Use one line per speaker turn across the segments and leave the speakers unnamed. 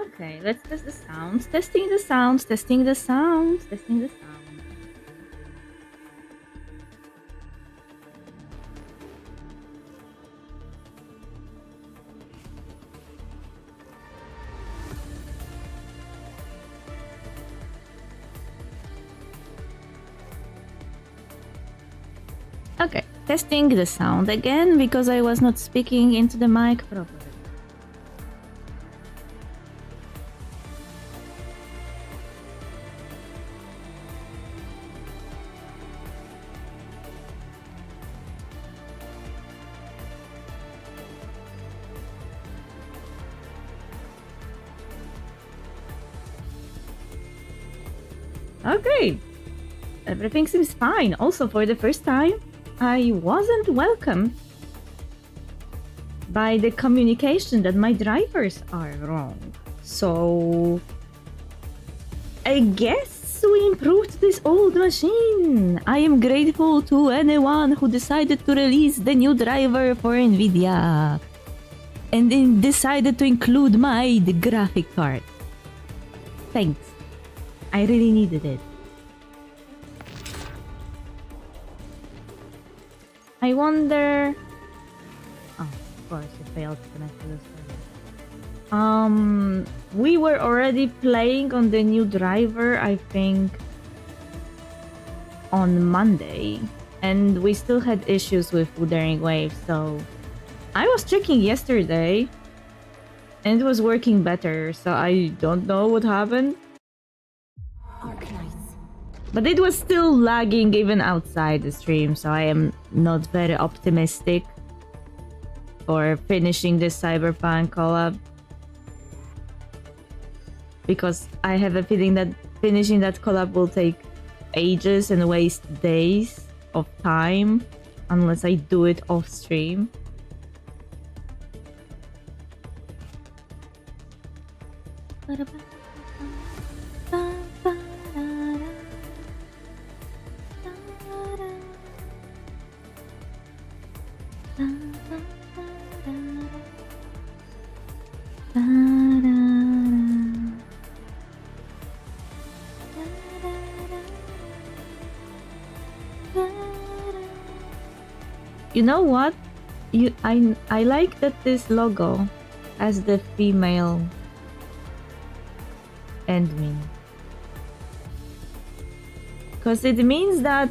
Okay, let's test the sounds. Testing the sounds, testing the sounds, testing the sounds. Okay, testing the sound again because I was not speaking into the mic properly. Okay, everything seems fine. Also, for the first time, I wasn't welcomed by the communication that my drivers are wrong. So, I guess we improved this old machine. I am grateful to anyone who decided to release the new driver for NVIDIA and then decided to include my graphic card. Thanks. I really needed it. I wonder... Oh, of course, it failed to connect to the server. We were already playing on the new driver, I think, on Monday. And we still had issues with Wuthering Waves, so... I was checking yesterday, and it was working better, so I don't know what happened. But it was still lagging even outside the stream, so I am not very optimistic for finishing this Cyberpunk collab. Because I have a feeling that finishing that collab will take ages and waste days of time unless I do it off stream. You know what? I like that this logo has the female endmin. Because it means that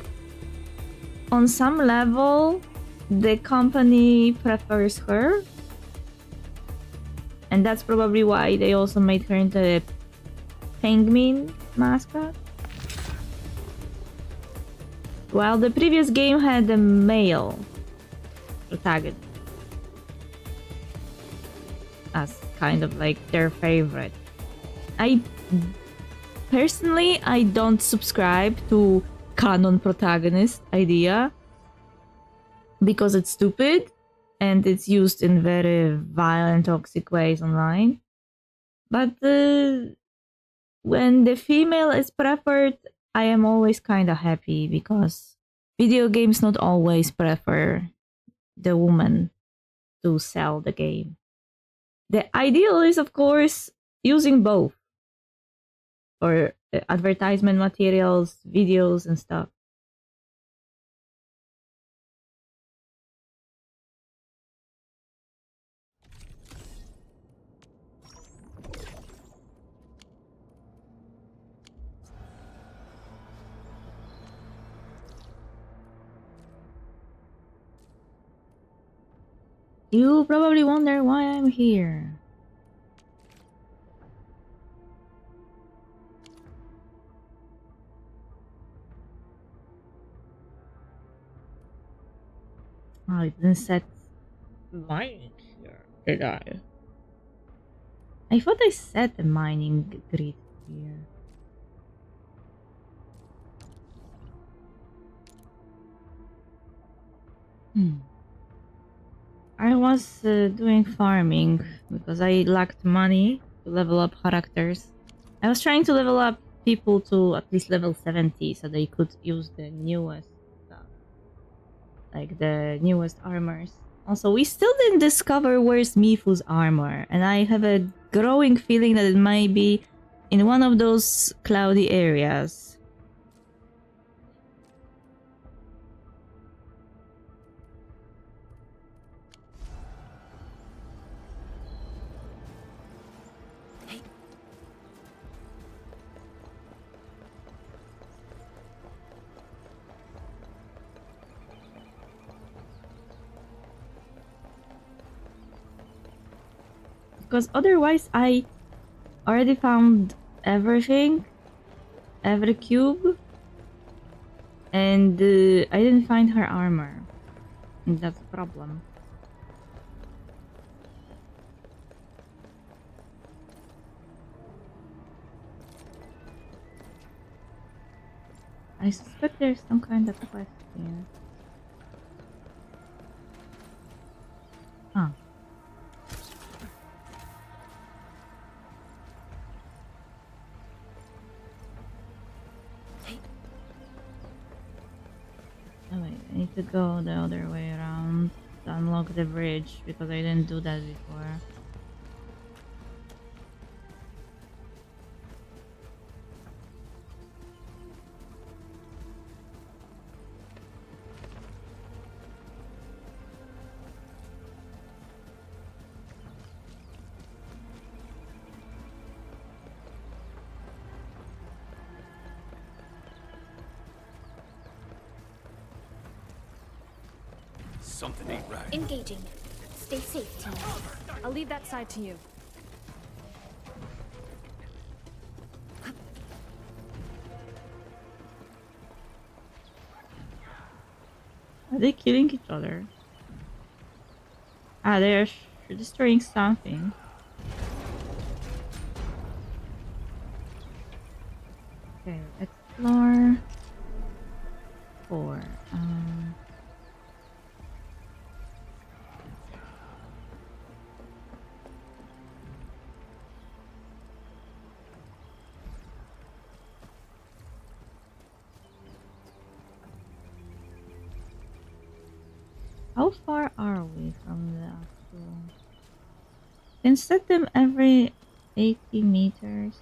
on some level the company prefers her. And that's probably why they also made her into a penguin mascot. While the previous game had a male protagonist as kind of like their favorite. I don't subscribe to canon protagonist idea because it's stupid and it's used in very violent, toxic ways online. But when the female is preferred, I am always kind of happy because video games not always prefer the woman to sell the game. The ideal is, of course, using both for advertisement materials, videos, and stuff. You probably wonder why I'm here. Oh, I didn't set mining here, did I? I thought I set a mining grid here. I was doing farming because I lacked money to level up characters. I was trying to level up people to at least level 70 so they could use the newest stuff. Like the newest armors. Also, we still didn't discover where's Mifu's armor, and I have a growing feeling that it might be in one of those cloudy areas. Because otherwise, I already found everything, every cube, and I didn't find her armor. And that's a problem. I suspect there's some kind of quest here. Huh. Oh wait, I need to go the other way around to unlock the bridge because I didn't do that before.
Something ain't right.
Engaging. Stay safe, team.
I'll leave that side to you.
Are they killing each other? Ah, they're destroying something. Okay, explore. 4. How far are we from the actual? Can set them every 80 meters.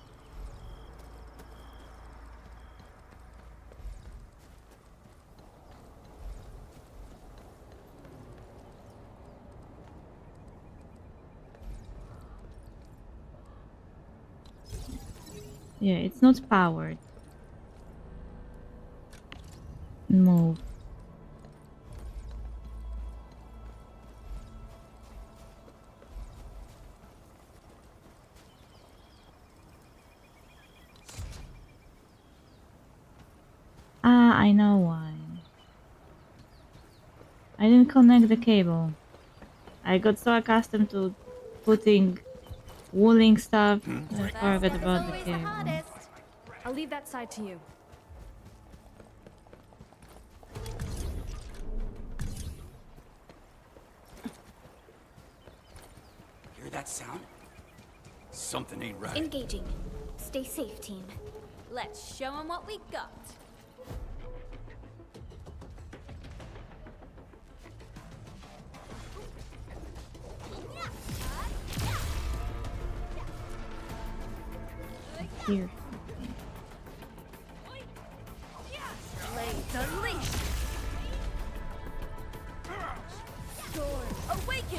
Yeah, it's not powered. Move. Ah, I know why. I didn't connect the cable. I got so accustomed to putting wooling stuff, I forgot about the cable.
I'll leave that side to you.
Hear that sound? Something ain't right.
Engaging. Stay safe, team.
Let's show them what we got.
Here.
Blades unleashed. Storm awaken.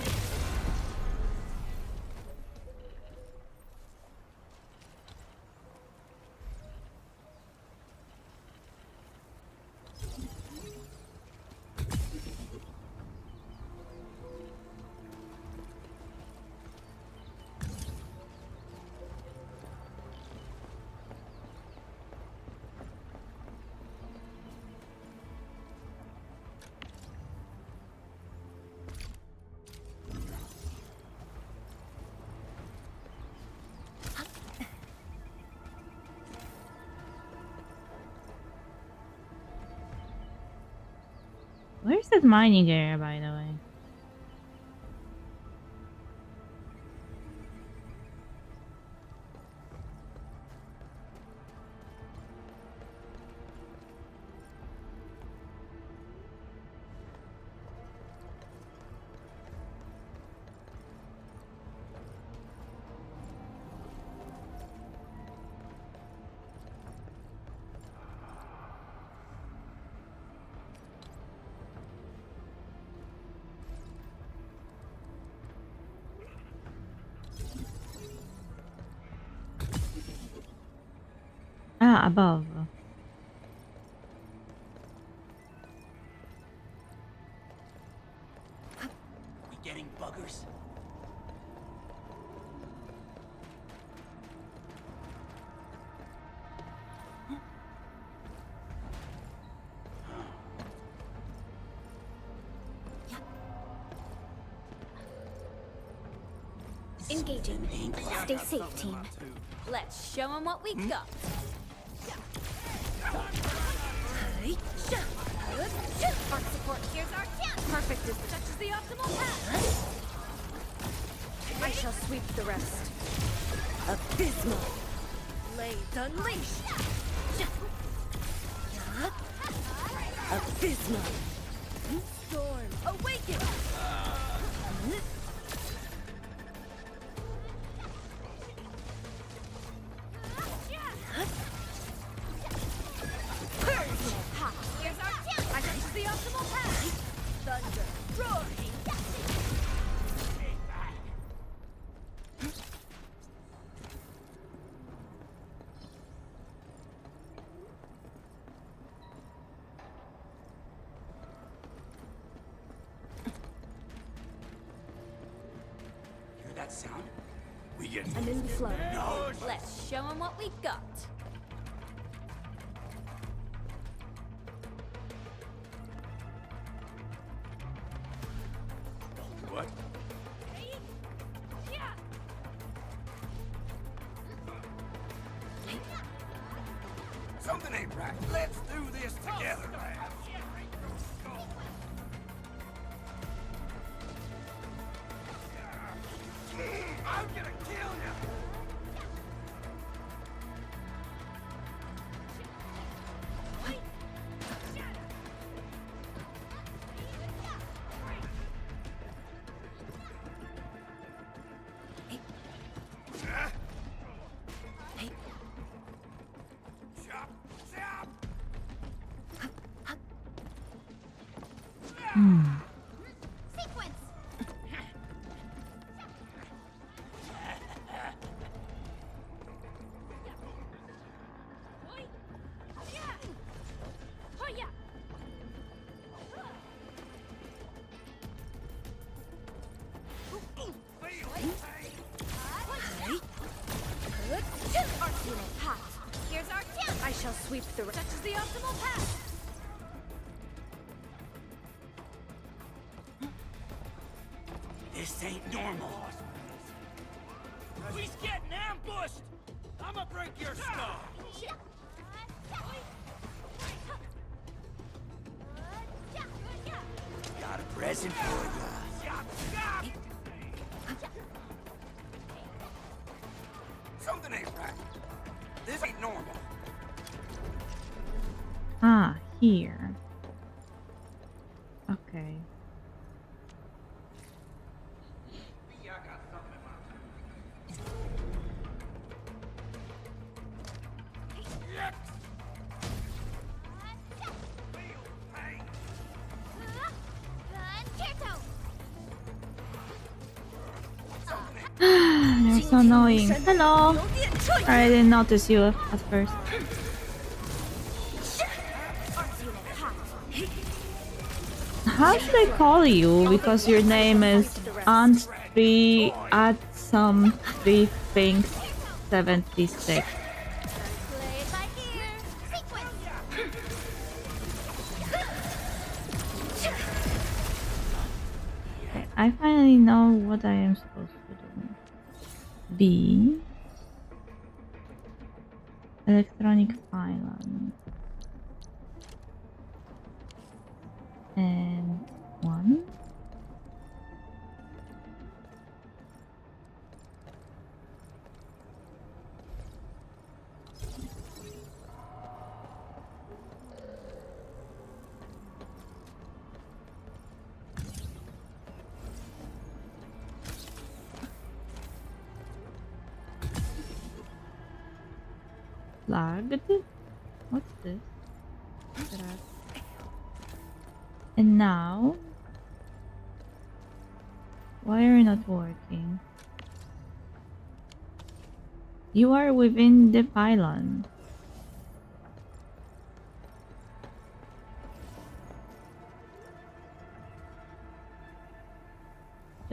Where's that mining area, by the way? Ah, above.
We getting buggers?
Engaging. Stay safe, team.
Let's show them what we got.
Arc support, here's our chance.
Perfect distance. Touches the optimal path. I shall sweep the rest.
Abysmal. Blades unleashed. Abysmal. Storm awaken.
Here's our chance.
I touches the optimal path.
Thunder roaring.
Hear that sound? We get
I'm in the flow.
no.
Let's show them what we got.
What? Something ain't right. Let's do this together, man. I'm gonna kill you. Chop, chop.
Sequence.
Feel pain.
Arc unit hot. Here's our chance.
I shall sweep the rest. Touches the optimal path.
This ain't normal. He's getting ambushed. I'ma break your skull. Got a present for you. Something ain't right. This ain't normal.
Ah, here. Okay. You're so annoying. Hello. I didn't notice you at first. How should I call you? Because your name is Aunt 3 at some 3 things 76.
Play it by ear. Sequence.
Okay, I finally know what I am supposed to do. B. Electronic pylon. And 1. Flagged? What's this? Drag. And now, why are you not working? You are within the pylon.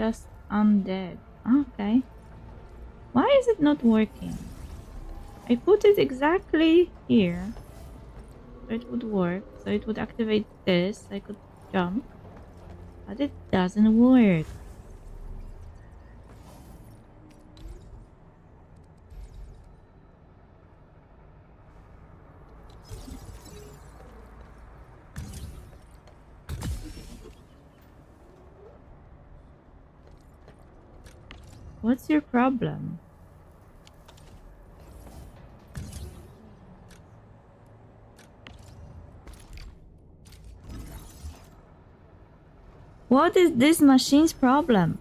just undead. Okay. Why is it not working? I put it exactly here. So it would work. So it would activate this. I could jump. But it doesn't work. What's your problem? What is this machine's problem?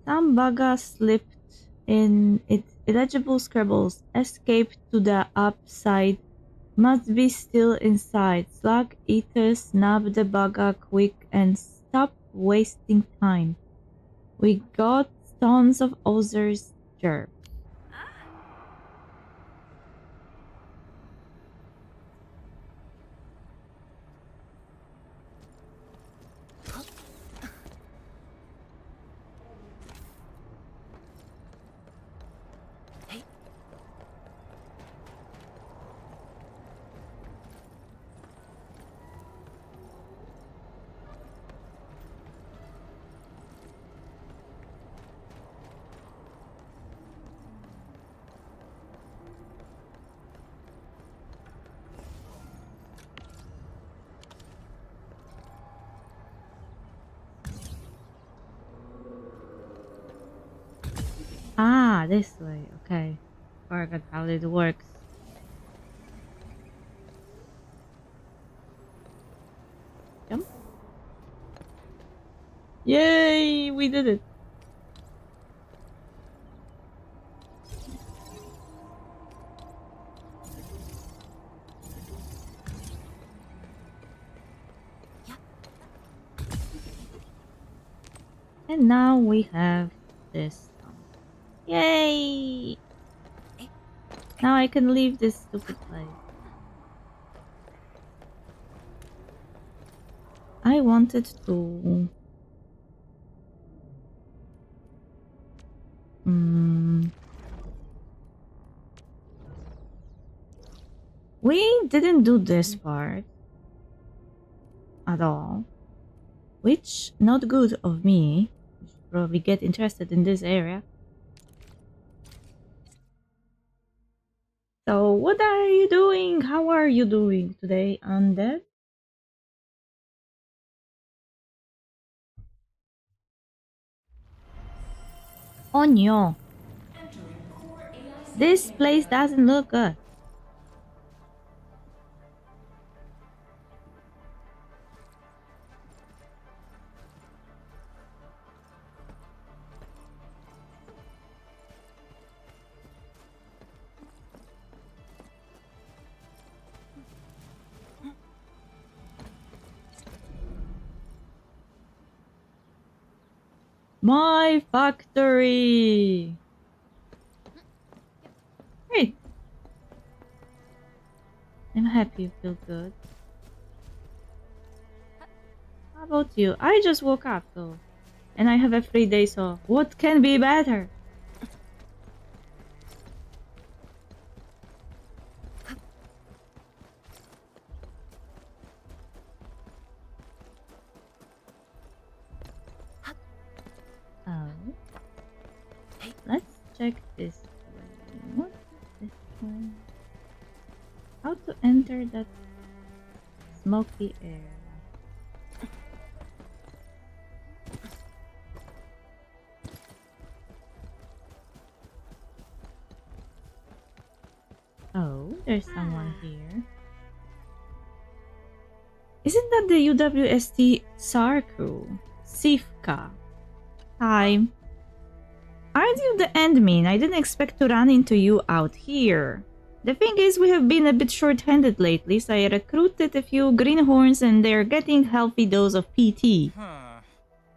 Some bugger slipped in its illegible scribbles, escaped to the upside, must be still inside. Slug eater, snap the bugger quick and stop wasting time. We got tons of others jerk. Ah, this way. Okay. Forgot how it works. Jump. Yay! We did it. And now we have this. Yay! Now I can leave this stupid place. I wanted to... We didn't do this part at all. Which, not good of me. I should probably get interested in this area. So, what are you doing? How are you doing today, Undead? Oh no. This place doesn't look good. My factory! Great! I'm happy you feel good. How about you? I just woke up though. And I have a free day, so what can be better? Oh. Let's check this way. What is this way? How to enter that smoky area? Oh, there's someone here. Isn't that the UWST SAR crew? Sivka. Hi. Aren't you the endmin? I didn't expect to run into you out here. The thing is, we have been a bit short-handed lately, so I recruited a few greenhorns and they're getting healthy dose of PT.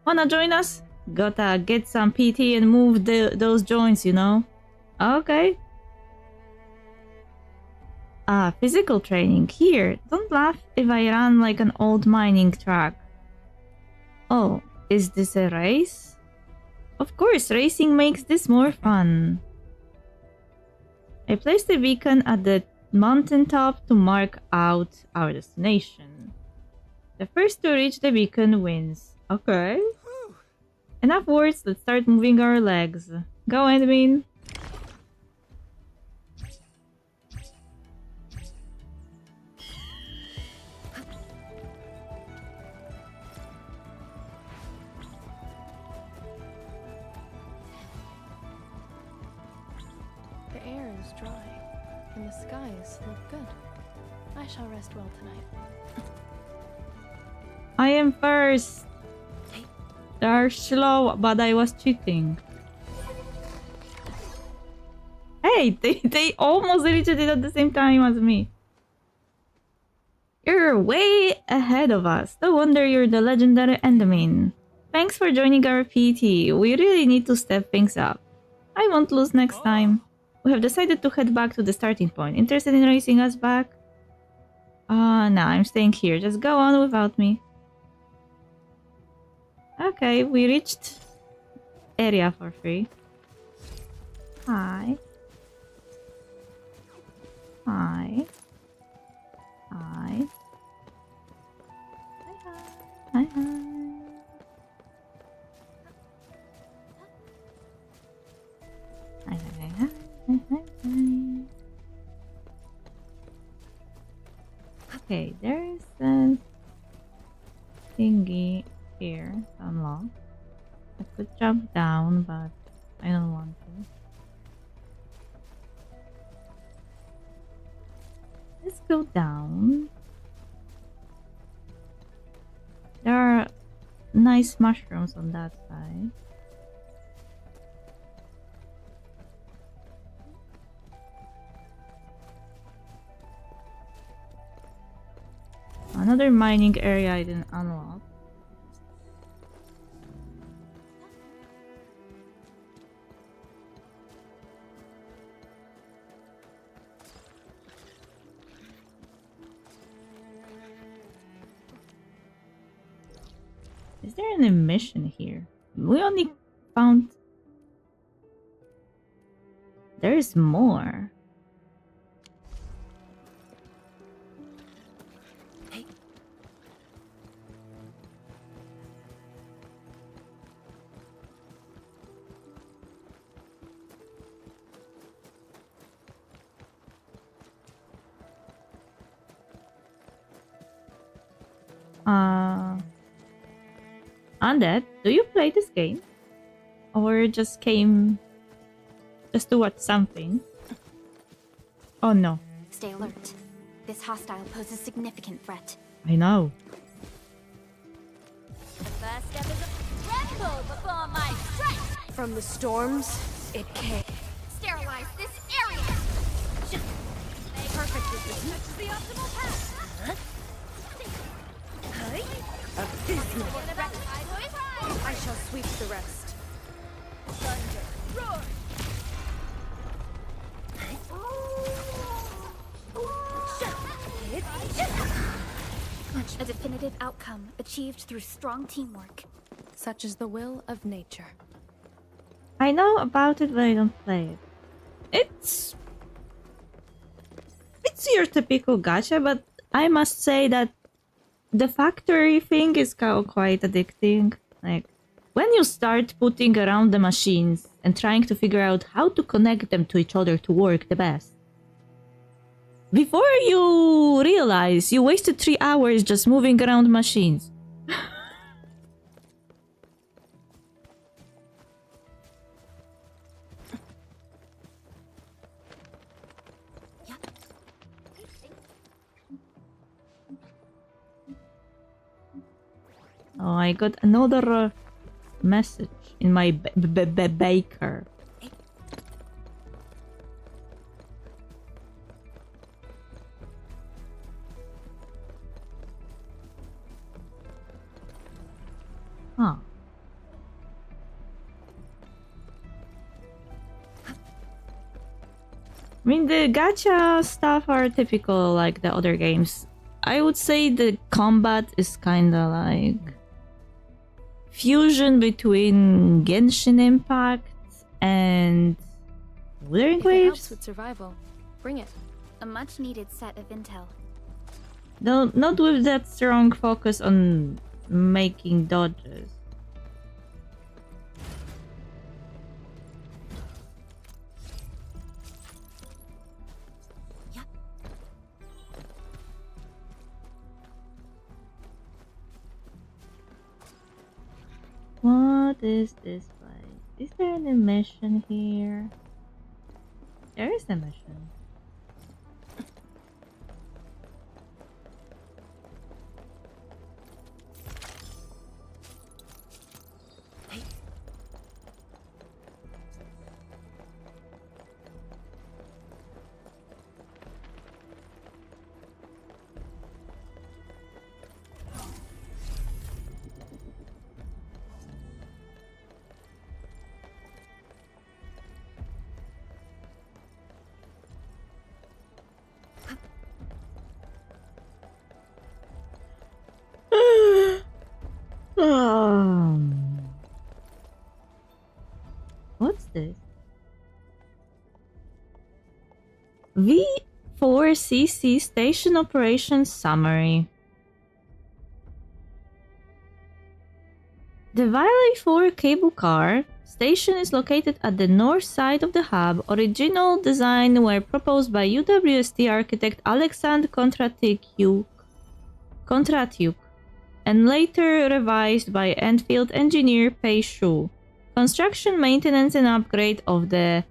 Wanna join us? Gotta get some PT and move those joints, you know? Okay. Physical training. Here, don't laugh if I run like an old mining truck. Oh, is this a race? Of course, racing makes this more fun. I placed a beacon at the mountaintop to mark out our destination. The first to reach the beacon wins. Okay. Enough words, let's start moving our legs. Go, Edwin.
The air is dry, and the skies look good. I shall rest well tonight.
I am first. They're slow, but I was cheating. Hey, they almost reached it at the same time as me. You're way ahead of us. No wonder you're the legendary Enderman. Thanks for joining our PT. We really need to step things up. I won't lose next time. We have decided to head back to the starting point. Interested in racing us back? Nah, I'm staying here. Just go on without me. Okay, we reached area for free. Hi. Hi. Hi. Hi. Hi. Hi. Okay, there is a thingy here to unlock. I could jump down, but I don't want to. Let's go down. There are nice mushrooms on that side. Another mining area I didn't unlock. Is there any mission here? We only found... There is more. Undead, do you play this game? Or just came just to watch something? Oh no.
Stay alert. This hostile poses significant threat.
I know.
The first step is a tremble before my strike.
From the storms, it came.
Sterilize this area!
Perfect with this. Touches the optimal path.
I shall sweep the rest.
Thunder, roar.
A definitive outcome achieved through strong teamwork.
Such is the will of nature.
I know about it, but I don't play it. It's your typical gacha, but I must say that the factory thing is quite addicting. Like, when you start putting around the machines and trying to figure out how to connect them to each other to work the best. Before you realize you wasted 3 hours just moving around machines. Oh, I got another message in my baker. Huh. I mean, the gacha stuff are typical like the other games. I would say the combat is kinda like fusion between Genshin Impact and Wuthering
If it helps
Waves.
with survival, bring it.
A much needed set of intel.
Though not with that strong focus on making dodges. What is this place? Is there any mission here? There is a mission. What's this? V4CC Station Operations Summary. The Valley 4 cable car station is located at the north side of the hub. Original design were proposed by UWST architect Alexandre Kontratyuk and later revised by Endfield engineer Pei Shu. Construction, maintenance and upgrade of the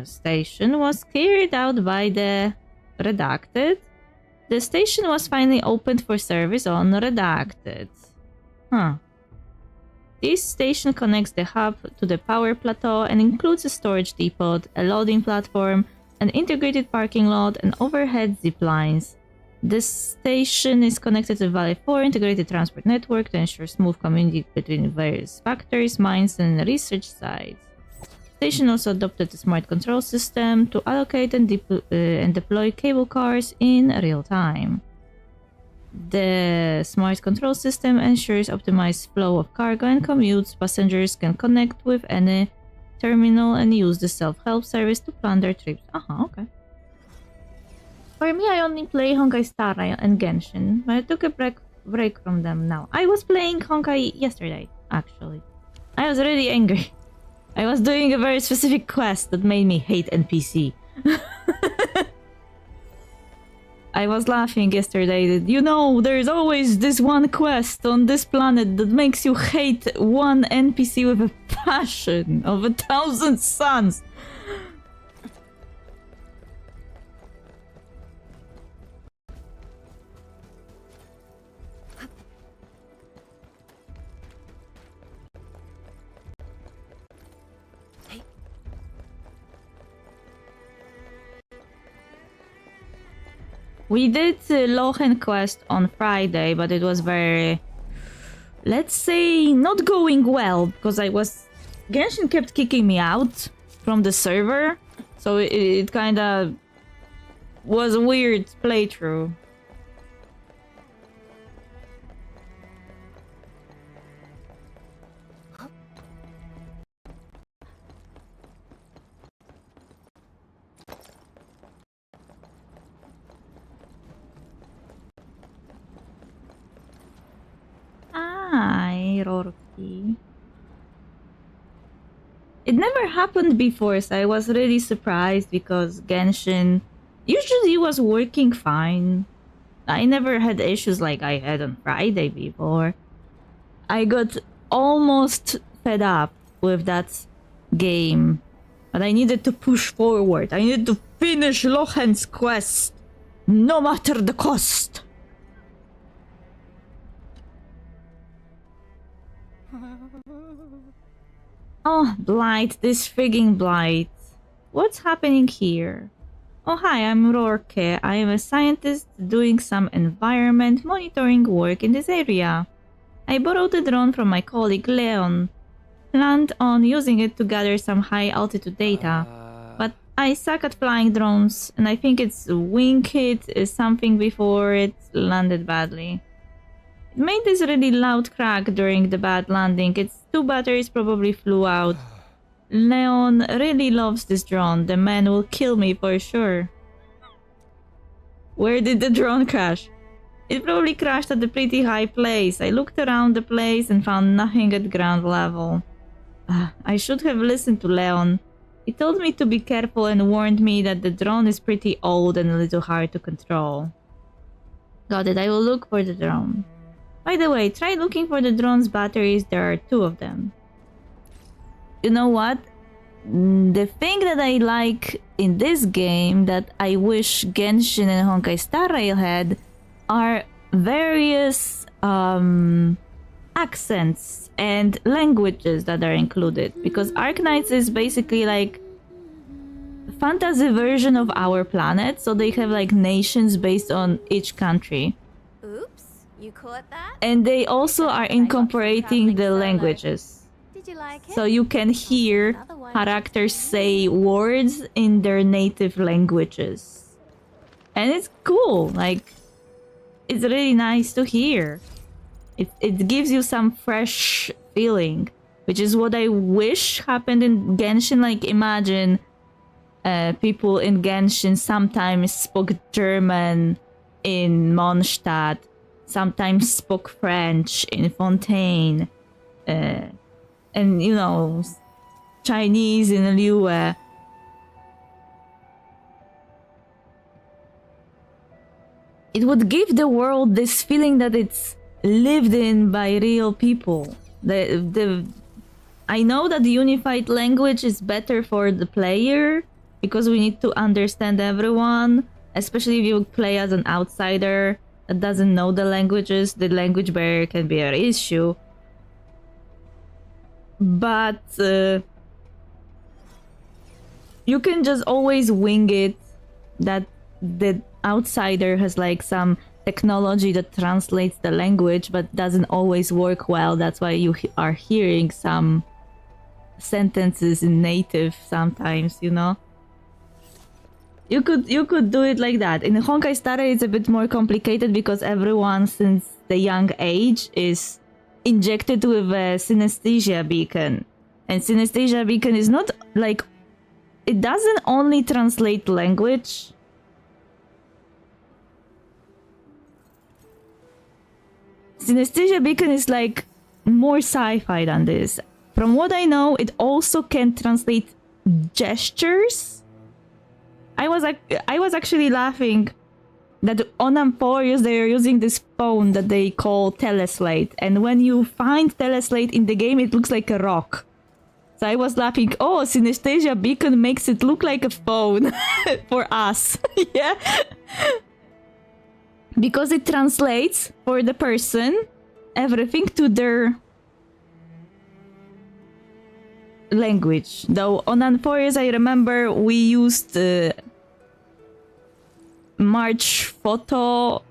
station was carried out by the Redacted. The station was finally opened for service on Redacted. Huh. This station connects the hub to the power plateau and includes a storage depot, a loading platform, an integrated parking lot, and overhead zip lines. The station is connected to Valley 4 integrated transport network to ensure smooth communication between various factories, mines, and research sites. The station also adopted a smart control system to allocate and deploy cable cars in real time. The smart control system ensures optimized flow of cargo and commutes. Passengers can connect with any terminal and use the self-help service to plan their trips. Okay. For me, I only play Honkai Star Rail and Genshin, but I took a break from them now. I was playing Honkai yesterday, actually. I was really angry. I was doing a very specific quest that made me hate NPC. I was laughing yesterday that, you know, there's always this one quest on this planet that makes you hate one NPC with a passion of 1,000 suns. We did Lohen quest on Friday, but it was very, let's say, not going well, because Genshin kept kicking me out from the server, so it kind of was a weird playthrough. Hi, Rorky. It never happened before, so I was really surprised because Genshin usually was working fine. I never had issues like I had on Friday before. I got almost fed up with that game, but I needed to push forward. I needed to finish Lohen's quest, no matter the cost. Oh, Blight, this frigging Blight. What's happening here? Oh, hi, I'm Rorke. I am a scientist doing some environment monitoring work in this area. I borrowed a drone from my colleague Leon. Planned on using it to gather some high altitude data. But I suck at flying drones, and I think its wing hit something before it landed badly. It made this really loud crack during the bad landing. Its 2 batteries probably flew out. Leon really loves this drone. The man will kill me for sure. Where did the drone crash? It probably crashed at a pretty high place. I looked around the place and found nothing at ground level. I should have listened to Leon. He told me to be careful and warned me that the drone is pretty old and a little hard to control. Got it, I will look for the drone. By the way, try looking for the drone's batteries, there are 2 of them. You know what? The thing that I like in this game that I wish Genshin and Honkai Star Rail had are various accents and languages that are included, because Arknights is basically like fantasy version of our planet, so they have like nations based on each country,
Oops, you caught that?
and they also are incorporating the languages,
Did you like it?
so you can hear characters say words in their native languages, and it's cool. Like, it's really nice to hear. It gives you some fresh feeling, which is what I wish happened in Genshin. Like, imagine people in Genshin sometimes spoke German in Mondstadt, sometimes spoke French in Fontaine, and, you know, Chinese in Liyue. It would give the world this feeling that it's lived in by real people. I know that the unified language is better for the player because we need to understand everyone, especially if you play as an outsider that doesn't know the languages. The language barrier can be an issue. But you can just always wing it that the outsider has like some technology that translates the language but doesn't always work well. That's why you are hearing some sentences in native sometimes, you know. You could do it like that. In Honkai Star Rail it's a bit more complicated because everyone since the young age is injected with a synesthesia beacon, and synesthesia beacon is not like, it doesn't only translate language. Synesthesia beacon is like more sci-fi than this. From what I know, it also can translate gestures. I was actually laughing that on Amphoreus they are using this phone that they call Teleslate, and when you find Teleslate in the game, it looks like a rock. So I was laughing, oh, synesthesia beacon makes it look like a phone for us. Yeah. Because it translates for the person everything to their language. Though on Amphoreus I remember we used March photo,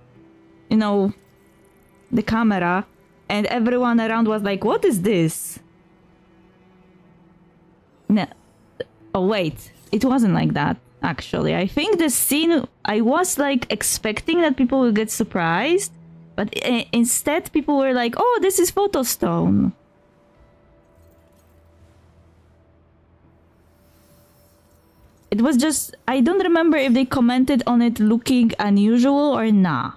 you know, the camera, and everyone around was like, what is this? No. Oh wait, it wasn't like that. Actually, I think the scene, I was like expecting that people will get surprised, but instead people were like, oh, this is Photostone. It was just, I don't remember if they commented on it looking unusual or nah.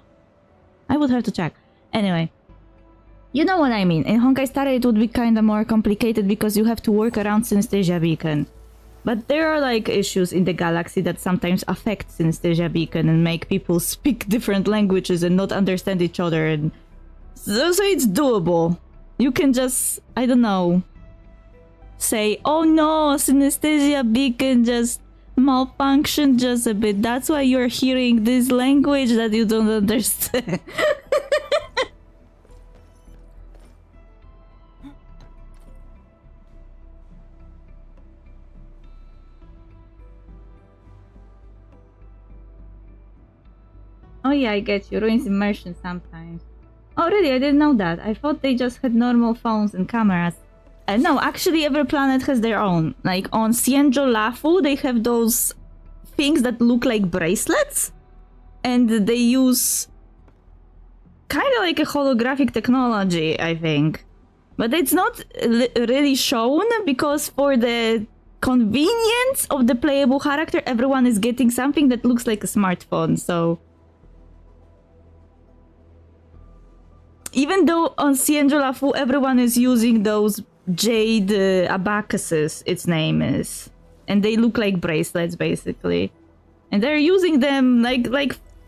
I would have to check. Anyway, you know what I mean. In Honkai Star Rail it would be kinda more complicated because you have to work around Synesthesia Beacon. But there are like issues in the galaxy that sometimes affect Synesthesia Beacon and make people speak different languages and not understand each other, and so it's doable. You can just, I don't know, say, oh no, Synesthesia Beacon just malfunctioned just a bit. That's why you're hearing this language that you don't understand. Oh yeah, I get you. Ruins immersion sometimes. Oh Oh, really? I didn't know that. I thought they just had normal phones and cameras. No, actually, every planet has their own. Like on Cienjo Lafu, they have those things that look like bracelets, and they use kind of like a holographic technology, I think. But it's not really shown because for the convenience of the playable character, everyone is getting something that looks like a smartphone, so... Even though on Cienjo Lafu everyone is using those jade abacuses, its name is. And they look like bracelets, basically. And they're using them like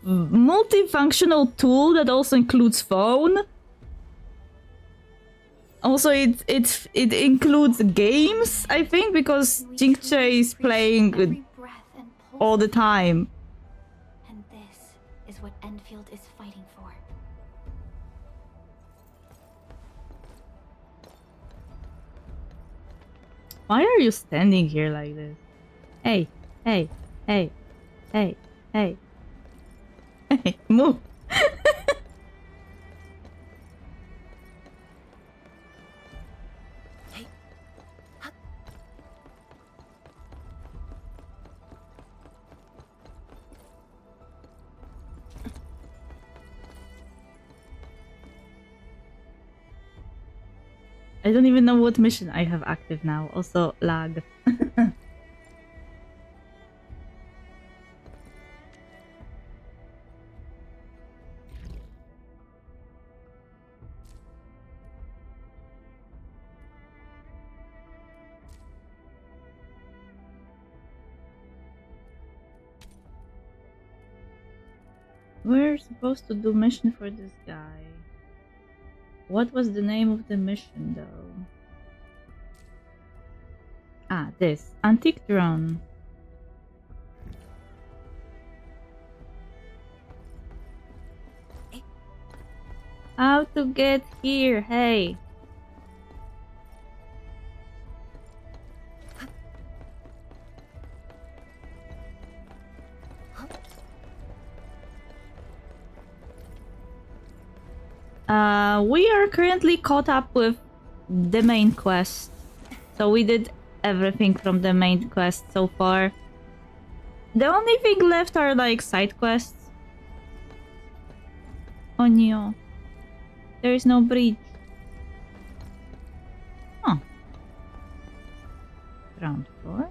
multifunctional tool that also includes phone. Also, it includes games, I think, because Jingche is playing
Every breath and pulse.
all the time.
And this is what Endfield is fighting for.
Why are you standing here like this? Hey, hey, hey, hey, hey. Hey, move! I don't even know what mission I have active now. Also, lag. We're supposed to do mission for this guy. What was the name of the mission, though? Ah, this. Antique drone. How to get here, hey. We are currently caught up with the main quest. So we did everything from the main quest so far. The only thing left are like side quests. Oh no. There is no bridge. Huh. Ground floor.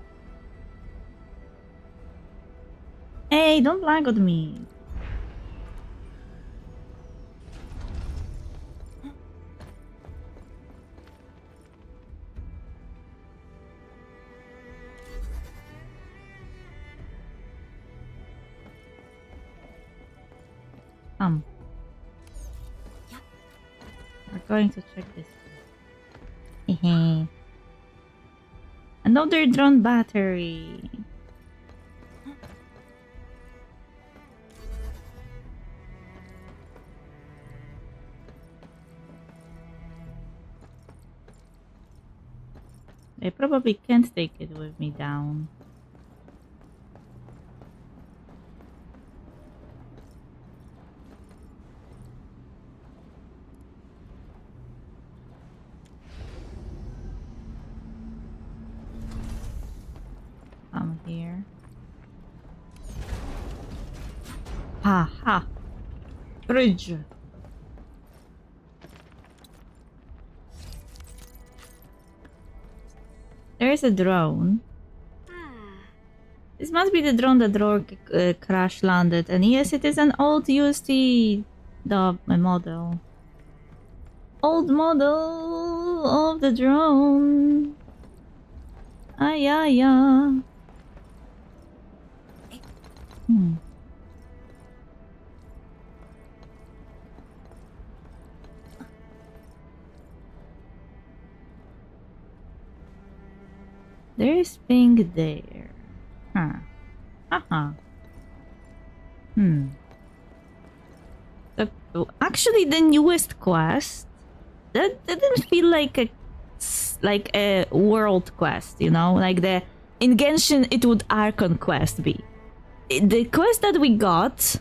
Hey, don't lag on me. We're going to check this. Hehe. Another drone battery. I probably can't take it with me down. I'm here. Ha ha. Bridge. There's a drone. This must be the drone that Lurk crash landed. And yes, it is an old UST model. Old model of the drone. Ah, yeah. There is ping there. Huh. Haha. Actually, the newest quest that didn't feel like a world quest, you know, like the in Genshin it would Archon quest be. The quest that we got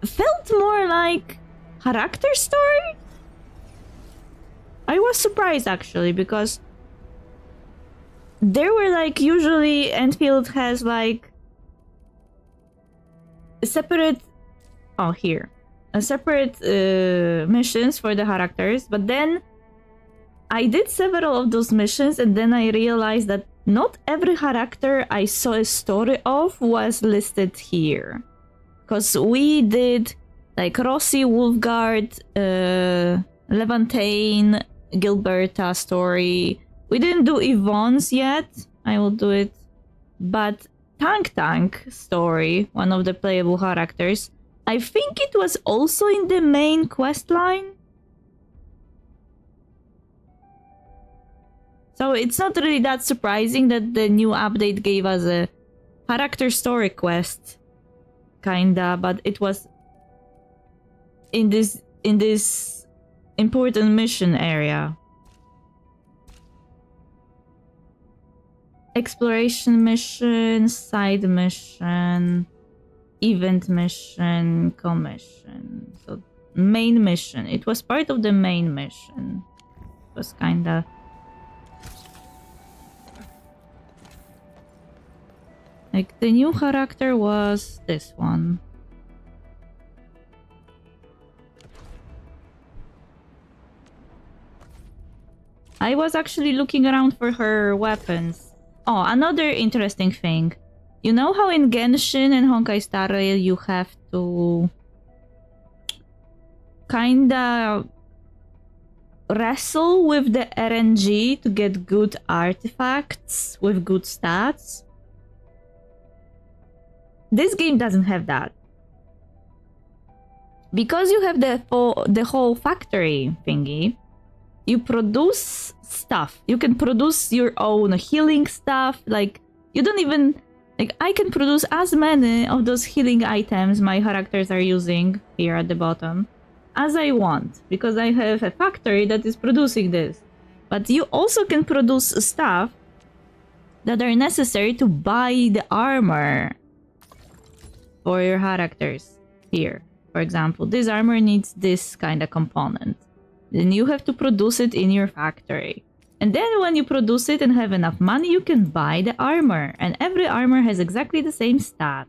felt more like character story. I was surprised actually, because there were like, usually Endfield has like a separate, oh here, a separate missions for the characters, but then I did several of those missions and then I realized that not every character I saw a story of was listed here. Because we did like Rossi, Wolfguard, Levantine, Gilberta story. We didn't do Yvonne's yet. I will do it. But Tank story, one of the playable characters, I think it was also in the main quest line. So it's not really that surprising that the new update gave us a character story quest, kinda, but it was in this important mission area. Exploration mission, side mission, event mission, commission. So main mission. It was part of the main mission. It was kinda. Like, the new character was this one. I was actually looking around for her weapons. Oh, another interesting thing. You know how in Genshin and Honkai Star Rail you have to kinda wrestle with the RNG to get good artifacts with good stats? This game doesn't have that. Because you have the whole factory thingy, you produce stuff. You can produce your own healing stuff. Like, you don't even... Like, I can produce as many of those healing items my characters are using here at the bottom as I want, because I have a factory that is producing this. But you also can produce stuff that are necessary to buy the armor for your characters here. For example, this armor needs this kind of component. Then you have to produce it in your factory. And then when you produce it and have enough money, you can buy the armor. And every armor has exactly the same stats.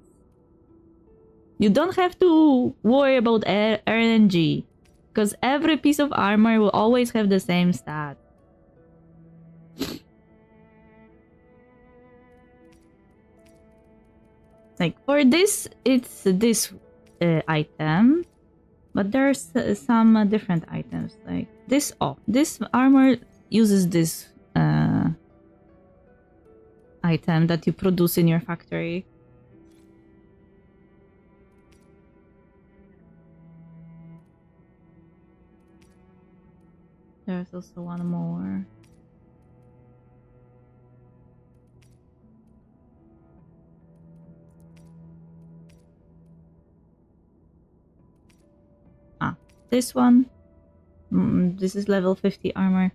You don't have to worry about RNG, because every piece of armor will always have the same stat. Like, for this, it's this item, but there's some different items. Like this, oh, this armor uses this item that you produce in your factory. There's also one more. This one. This is level 50 armor.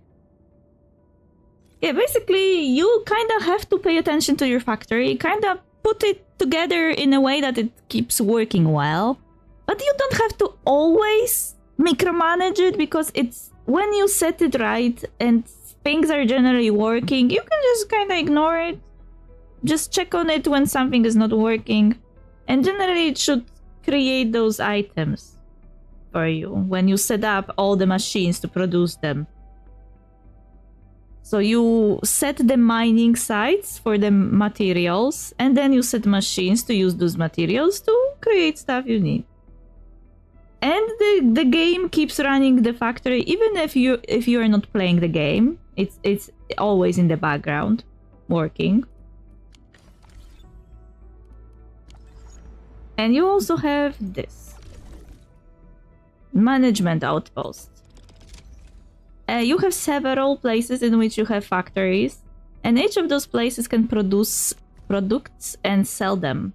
Yeah, basically, you kind of have to pay attention to your factory, kind of put it together in a way that it keeps working well. But you don't have to always micromanage it, because it's when you set it right and things are generally working, you can just kind of ignore it. Just check on it when something is not working. And generally, it should create those items for you when you set up all the machines to produce them. So you set the mining sites for the materials, and then you set machines to use those materials to create stuff you need. And the game keeps running the factory even if you are not playing the game. It's always in the background working. And you also have this management outpost. You have several places in which you have factories, and each of those places can produce products and sell them.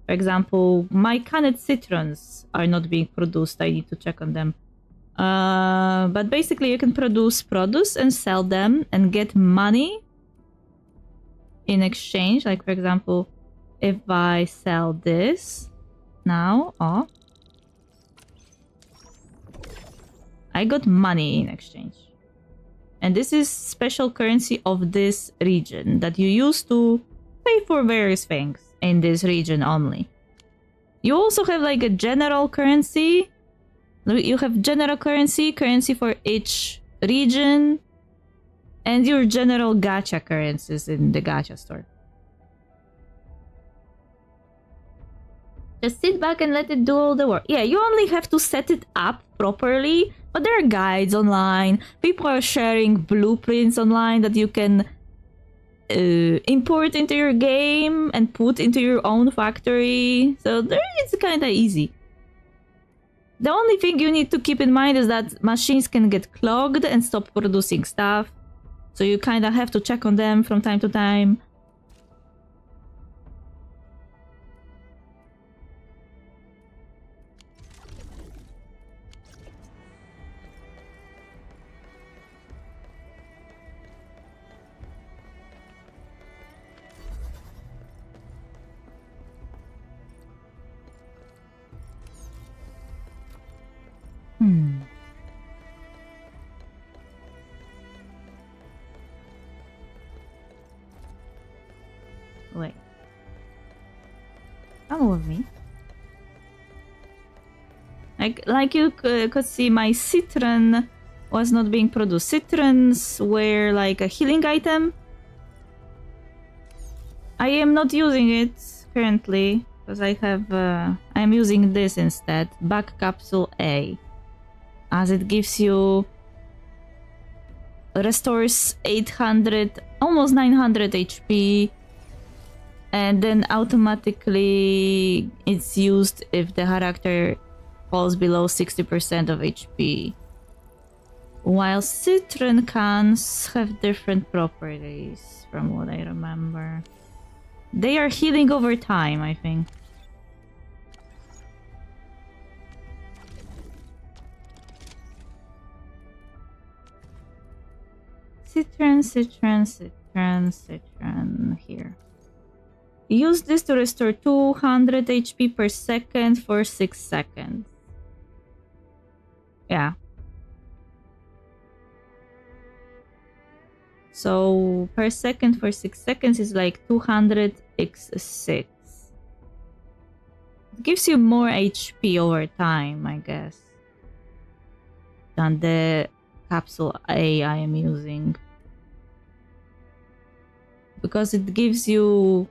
For example, my canned citrons are not being produced. I need to check on them. But basically, you can produce produce and sell them and get money in exchange. Like, for example, if I sell this now, oh, I got money in exchange. And this is special currency of this region that you use to pay for various things in this region only. You also have like a general currency. You have general currency for each region, and your general gacha currencies in the gacha store. Just sit back and let it do all the work. Yeah, you only have to set it up properly, but there are guides online. People are sharing blueprints online that you can import into your game and put into your own factory. So it's kind of easy. The only thing you need to keep in mind is that machines can get clogged and stop producing stuff. So you kind of have to check on them from time to time. Wait. Come with me. Like you could see, my citron was not being produced. Citrons were like a healing item. I am not using it currently because I have. I'm using this instead. Back capsule A, as it gives you restores 800, almost 900 HP. And then automatically it's used if the character falls below 60% of HP. While citron cans have different properties from what I remember. They are healing over time, I think. Citron here. Use this to restore 200 HP per second for 6 seconds. Yeah. So per second for 6 seconds is like 200 x 6. It gives you more HP over time, I guess, than the capsule A I am using. Because it gives you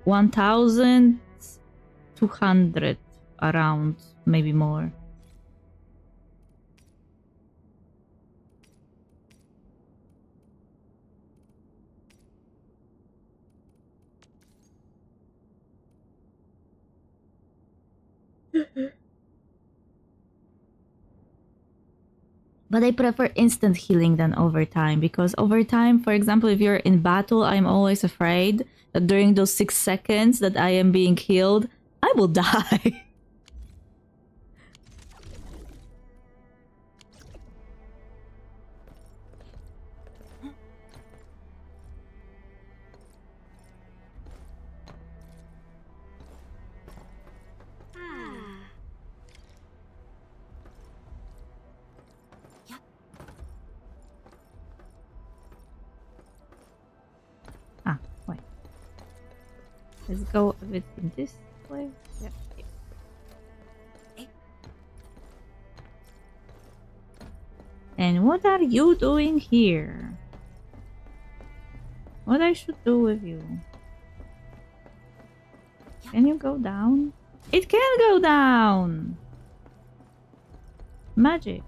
1,200 around, maybe more. But I prefer instant healing than overtime, because overtime, for example, if you're in battle, I'm always afraid that during those 6 seconds that I am being healed, I will die. Let's go a bit in this way. Yeah. And what are you doing here? What I should do with you? Can you go down? It can go down! Magic.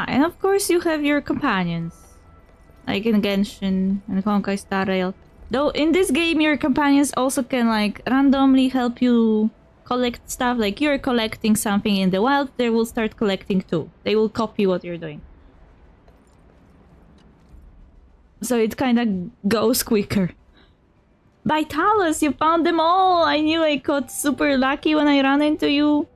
And of course you have your companions, like in Genshin and Honkai Star Rail. Though in this game your companions also can like randomly help you collect stuff. Like you're collecting something in the wild, they will start collecting too. They will copy what you're doing. So it kind of goes quicker. Vitalis, you found them all! I knew I got super lucky when I ran into you.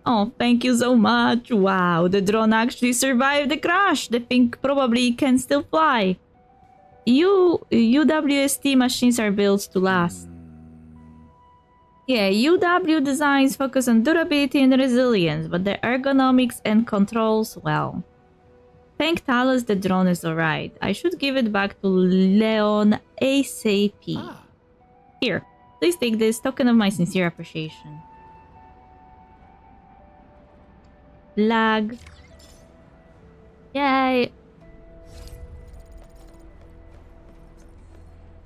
Oh, thank you so much. Wow, the drone actually survived the crash. The thing probably can still fly. UWST machines are built to last. Yeah, UW designs focus on durability and resilience, but the ergonomics and controls, well. Thank Talos, the drone is alright. I should give it back to Leon ASAP. Here, please take this token of my sincere appreciation. Lag. Yay.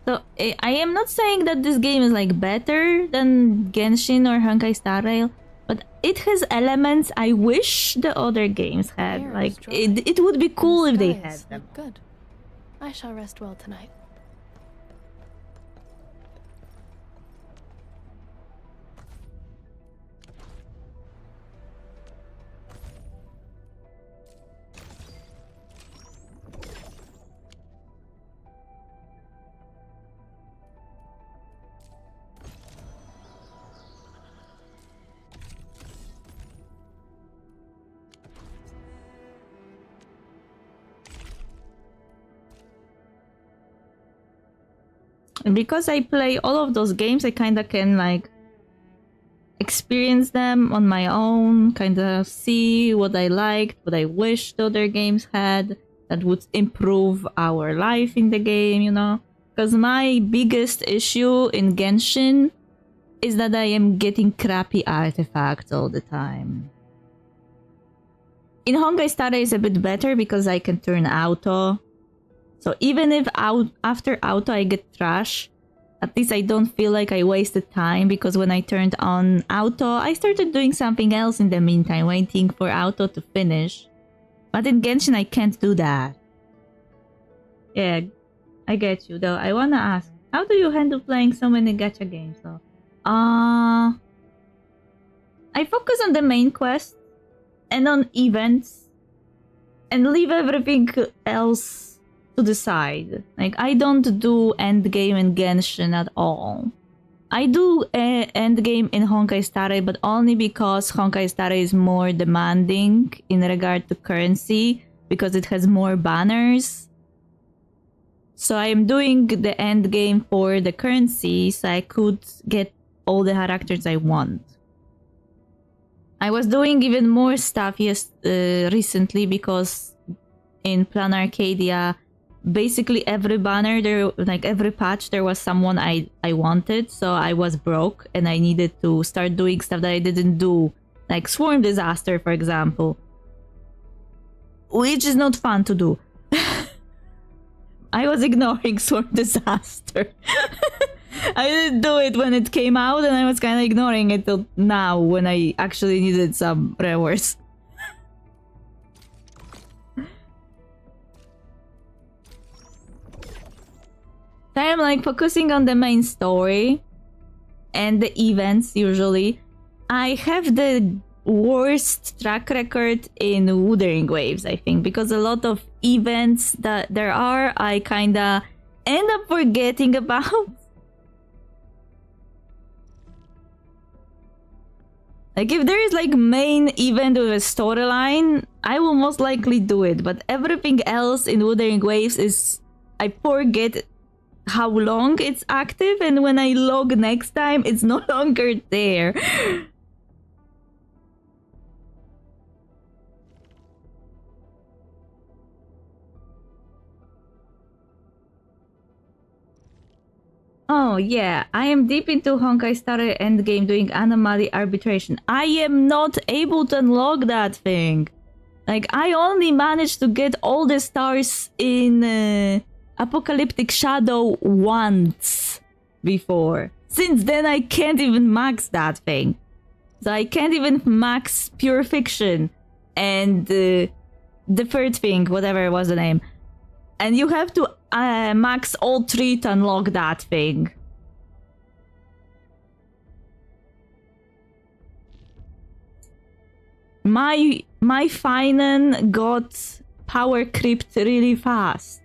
So, I am not saying that this game is like better than Genshin or Honkai Star Rail, but it has elements I wish the other games had.
Air
Like,
is dry,
it would be cool if
and the
they
skies
had them.
look good. I shall rest well tonight.
And because I play all of those games, I kind of can like experience them on my own, kind of see what I liked, what I wish the other games had that would improve our life in the game, you know? Because my biggest issue in Genshin is that I am getting crappy artifacts all the time. In Honkai Star Rail is a bit better because I can turn auto. So even if after auto I get trash, at least I don't feel like I wasted time, because when I turned on auto, I started doing something else in the meantime, waiting for auto to finish. But in Genshin I can't do that. Yeah, I get you though. I wanna ask, how do you handle playing so many gacha games though? I focus on the main quest and on events and leave everything else to the side. Like, I don't do endgame in Genshin at all. I do endgame in Honkai Star Rail, but only because Honkai Star Rail is more demanding in regard to currency, because it has more banners. So I am doing the endgame for the currency, so I could get all the characters I want. I was doing even more stuff recently, because in Plan Arcadia, basically every banner there, like every patch, there was someone I wanted, so I was broke and I needed to start doing stuff that I didn't do, like Swarm Disaster, for example, which is not fun to do. I was ignoring Swarm Disaster. I didn't do it when it came out, and I was kind of ignoring it till now when I actually needed some rewards. I am like focusing on the main story and the events usually. I have the worst track record in Wuthering Waves, I think, because a lot of events that there are, I kinda end up forgetting about. Like, if there is like main event with a storyline, I will most likely do it, but everything else in Wuthering Waves is, I forget how long it's active, and when I log next time, it's no longer there. Oh yeah, I am deep into Honkai Star Rail endgame doing anomaly arbitration. I am not able to unlock that thing. Like, I only managed to get all the stars in Apocalyptic Shadow once before. Since then, I can't even max that thing. So I can't even max Pure Fiction and the third thing, whatever was the name. And you have to max all three to unlock that thing. my Finan got power creeped really fast.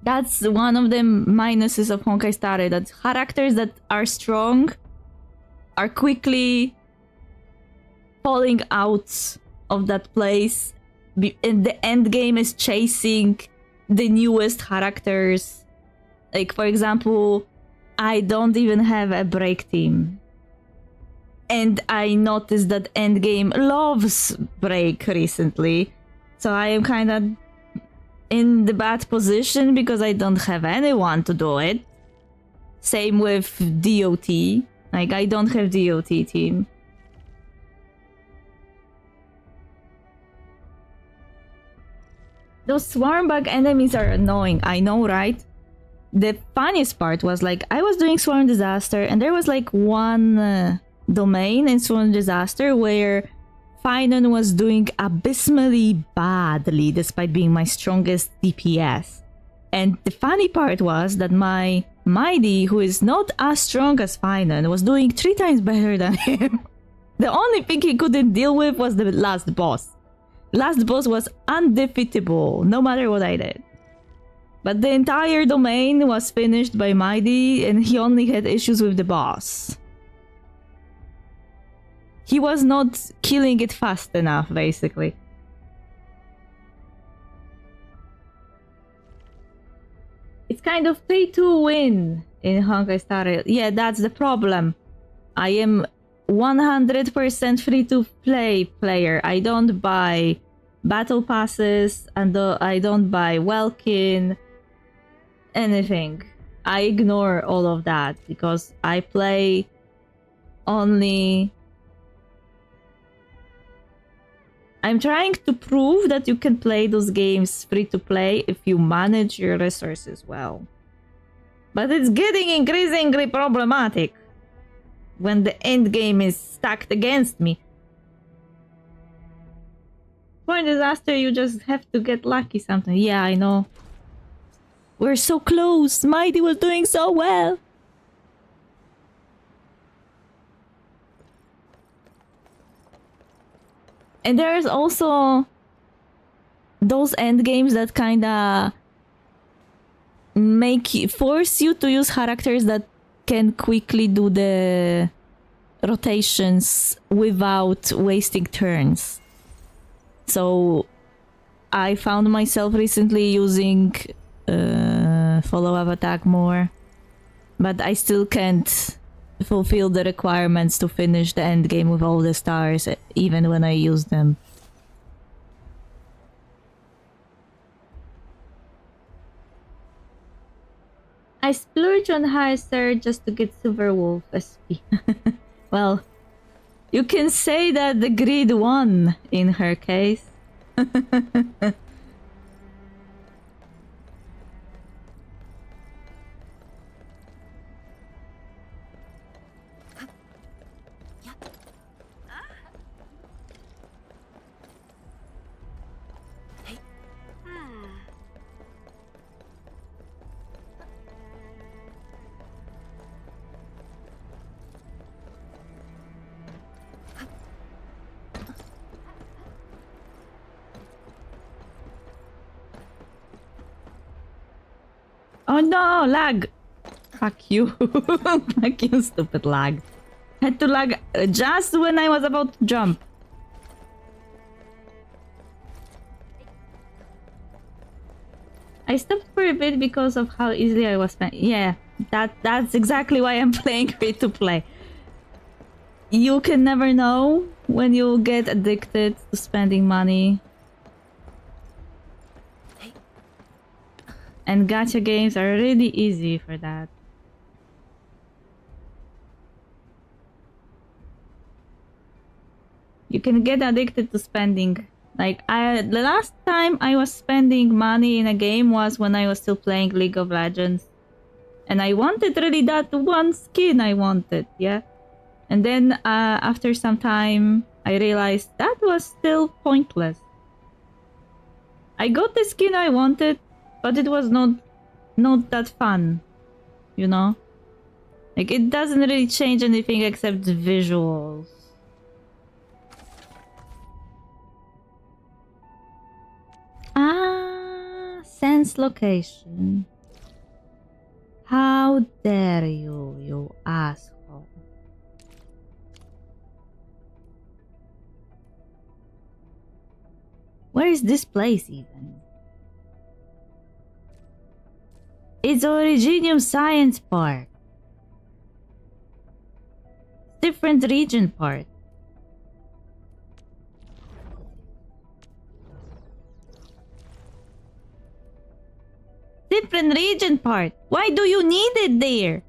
That's one of the minuses of Honkai Star, that characters that are strong are quickly falling out of that place, and the end game is chasing the newest characters. Like, for example, I don't even have a break team. And I noticed that Endgame loves break recently. So I am kind of in the bad position because I don't have anyone to do it. Same with DOT. Like, I don't have DOT team. Those swarm bug enemies are annoying, I know, right? The funniest part was, like, I was doing Swarm Disaster, and there was, like, one domain in Swarm Disaster where Finan was doing abysmally badly despite being my strongest DPS. And the funny part was that my Mighty, who is not as strong as Finan, was doing 3 times better than him. The only thing he couldn't deal with was the last boss. Last boss was undefeatable, no matter what I did. But the entire domain was finished by Mighty, and he only had issues with the boss. He was not killing it fast enough, basically. It's kind of pay to win in Honkai Star Rail. Yeah, that's the problem. I am 100% free to play player. I don't buy battle passes, and I don't buy Welkin, anything. I ignore all of that because I play only... I'm trying to prove that you can play those games free to play if you manage your resources well. But it's getting increasingly problematic when the end game is stacked against me. For a disaster, you just have to get lucky sometimes. Yeah, I know. We're so close. Mighty was doing so well. And there's also those end games that kinda force you to use characters that can quickly do the rotations without wasting turns. So I found myself recently using follow-up attack more, but I still can't fulfill the requirements to finish the end game with all the stars, even when I use them. I splurge on Heister just to get Silver Wolf SP. Well, you can say that the greed won in her case. Oh no, lag! Fuck you. Fuck you, stupid lag. Had to lag just when I was about to jump. I stopped for a bit because of how easily I was spending. Yeah, that's exactly why I'm playing free to play. You can never know when you'll get addicted to spending money. And gacha games are really easy for that. You can get addicted to spending. Like, the last time I was spending money in a game was when I was still playing League of Legends. And I wanted really that one skin I wanted, yeah? And then after some time, I realized that was still pointless. I got the skin I wanted, but it was not that fun, you know? Like, it doesn't really change anything except visuals. Ah, sense location. How dare you, you asshole. Where is this place even? It's Originium Science Park. Different region part. Different region part. Why do you need it there?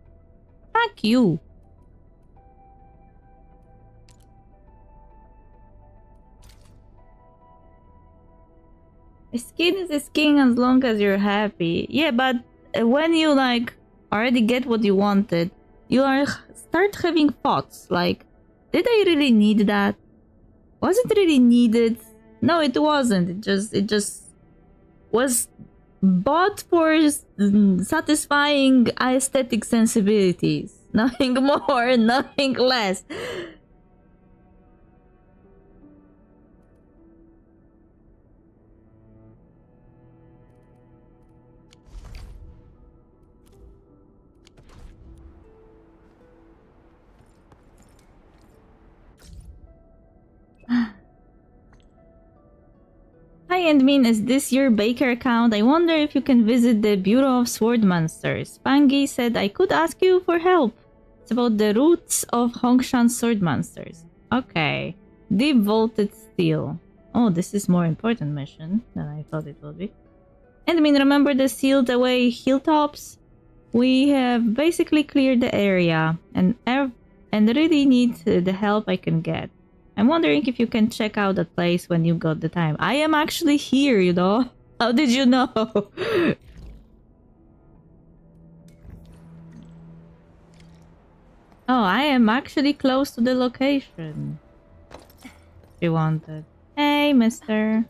Fuck you. A skin is a skin as long as you're happy. Yeah, but when you like already get what you wanted, you are start having thoughts like, did I really need that? Was it really needed? No, it wasn't. It just was bought for satisfying aesthetic sensibilities. Nothing more, nothing less. Hi Endmin, is this your Baker account? I wonder if you can visit the Bureau of Swordmasters. Pangi said I could ask you for help. It's about the roots of Hongshan Swordmasters. Okay. Deep Vaulted Steel. Oh, this is more important mission than I thought it would be. Endmin, remember the sealed away hilltops? We have basically cleared the area and really need the help I can get. I'm wondering if you can check out that place when you got the time. I am actually here, you know? How did you know? Oh, I am actually close to the location. You wanted. Hey, mister.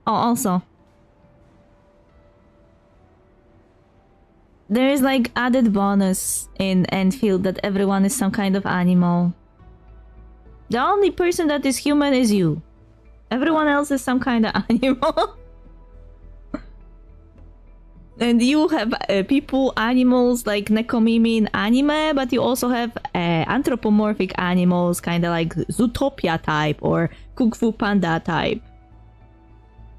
Oh, also. There is like added bonus in Endfield that everyone is some kind of animal. The only person that is human is you. Everyone else is some kind of animal. And you have people, animals like Nekomimi in anime, but you also have anthropomorphic animals, kind of like Zootopia type or Kung Fu Panda type.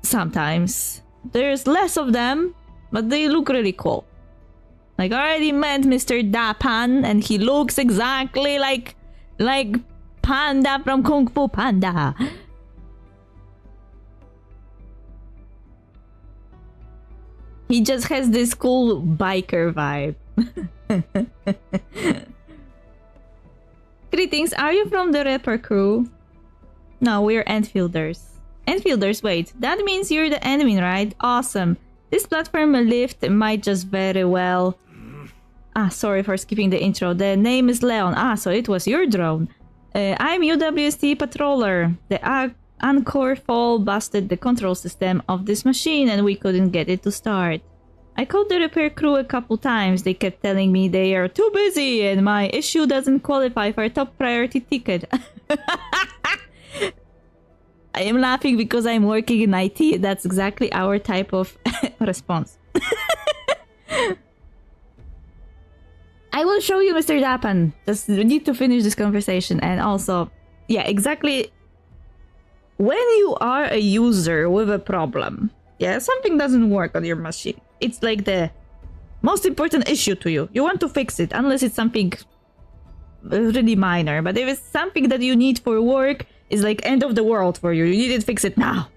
Sometimes. There's less of them, but they look really cool. Like, I already met Mr. Dapan, and he looks exactly like Panda from Kung Fu Panda. He just has this cool biker vibe. Greetings, are you from the Rapper crew? No, we're Enfielders. Enfielders, wait, that means you're the enemy, right? Awesome. This platform lift might just very well... sorry for skipping the intro. The name is Leon. So it was your drone. I'm UWST Patroller. The Anchor fall busted the control system of this machine and we couldn't get it to start. I called the repair crew a couple times. They kept telling me they are too busy and my issue doesn't qualify for a top priority ticket. I am laughing because I'm working in IT. That's exactly our type of response. I will show you, Mr. Dapan. Just need to finish this conversation. And also, yeah, exactly. When you are a user with a problem, yeah, something doesn't work on your machine. It's like the most important issue to you. You want to fix it, unless it's something really minor. But if it's something that you need for work, it's like end of the world for you. You need to fix it now.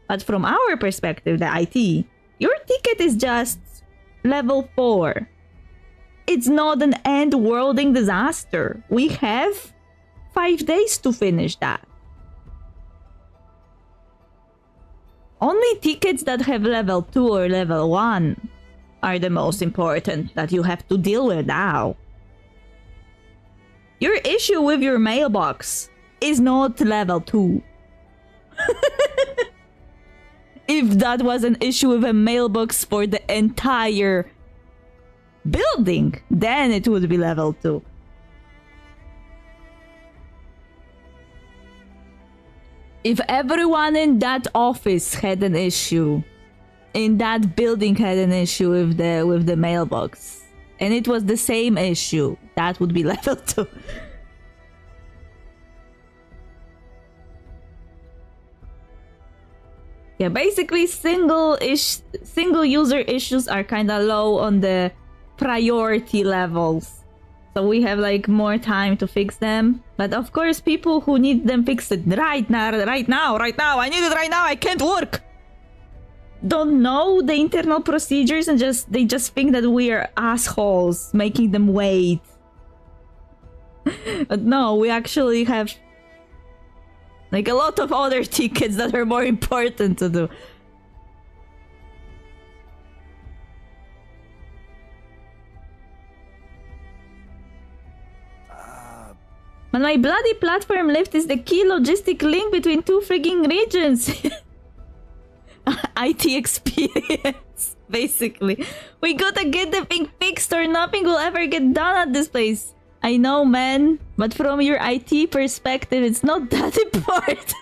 But from our perspective, the IT, your ticket is just level 4. It's not an end-worlding disaster. We have 5 days to finish that. Only tickets that have level 2 or level 1 are the most important that you have to deal with now. Your issue with your mailbox is not level 2. If that was an issue with a mailbox for the entire building, then it would be level 2. If everyone in that office had an issue, in that building had an issue with the mailbox, and it was the same issue, that would be level 2. Yeah, basically single user issues are kind of low on the priority levels. So we have like more time to fix them. But of course, people who need them fixed right now, I need it right now, I can't work. Don't know the internal procedures and they just think that we are assholes making them wait. But no, we actually have like a lot of other tickets that are more important to do. But my bloody platform lift is the key logistic link between two frigging regions. IT experience, basically. We gotta get the thing fixed or nothing will ever get done at this place. I know, man, but from your IT perspective, it's not that important.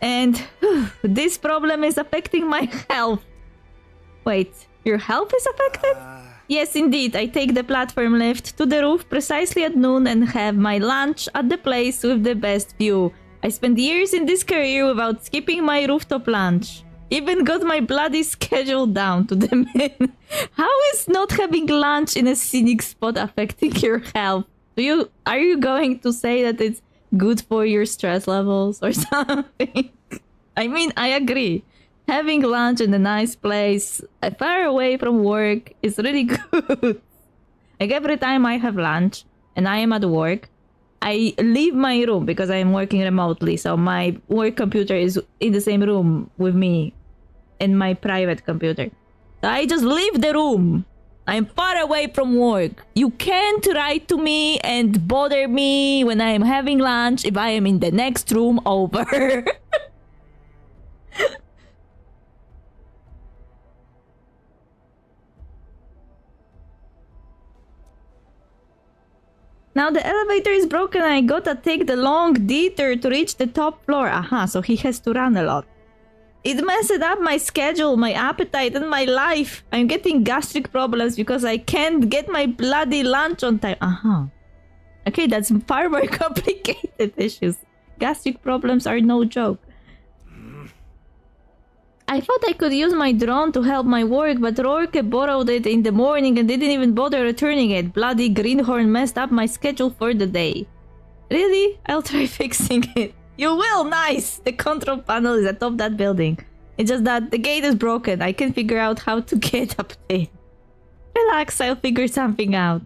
And this problem is affecting my health. Wait, your health is affected? Yes, indeed. I take the platform lift to the roof precisely at noon and have my lunch at the place with the best view. I spent years in this career without skipping my rooftop lunch. Even got my bloody schedule down to the minute. How is not having lunch in a scenic spot affecting your health? Are you going to say that it's good for your stress levels or something? I mean, I agree. Having lunch in a nice place far away from work is really good. Like every time I have lunch and I am at work, I leave my room because I am working remotely. So my work computer is in the same room with me and my private computer. So I just leave the room. I'm far away from work. You can't write to me and bother me when I am having lunch if I am in the next room over. Now the elevator is broken and I gotta take the long detour to reach the top floor. Aha, so he has to run a lot. It messed up my schedule, my appetite, and my life. I'm getting gastric problems because I can't get my bloody lunch on time. Aha. Okay, that's far more complicated issues. Gastric problems are no joke. I thought I could use my drone to help my work, but Rourke borrowed it in the morning and didn't even bother returning it. Bloody greenhorn messed up my schedule for the day. Really? I'll try fixing it. You will? Nice! The control panel is atop that building. It's just that the gate is broken. I can figure out how to get up there. Relax, I'll figure something out.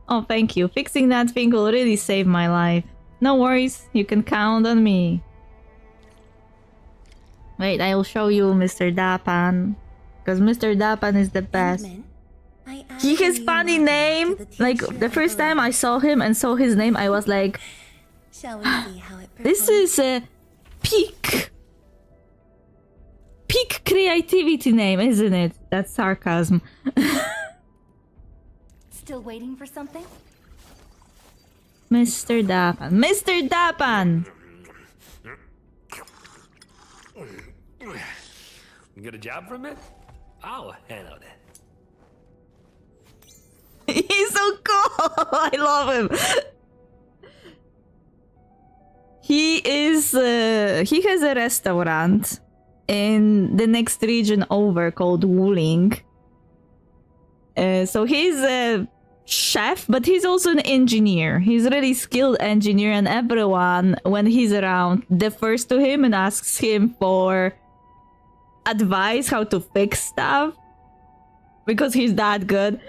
Oh, thank you. Fixing that thing will really save my life. No worries, you can count on me. Wait, I will show you Mr. Dapan. Because Mr. Dapan is the best. He has funny name. Like, the first time I saw him and saw his name, I was like...
Shall we see how it
This is a peak creativity name, isn't it? That's sarcasm.
Still waiting for something?
Mr. Dapan. Mr. Dapan!
You get a job from it? I'll handle it.
He's so cool! I love him! He has a restaurant in the next region over called Wuling. So he's a chef, but he's also an engineer. He's a really skilled engineer, and everyone, when he's around, defers to him and asks him for advice how to fix stuff. Because he's that good.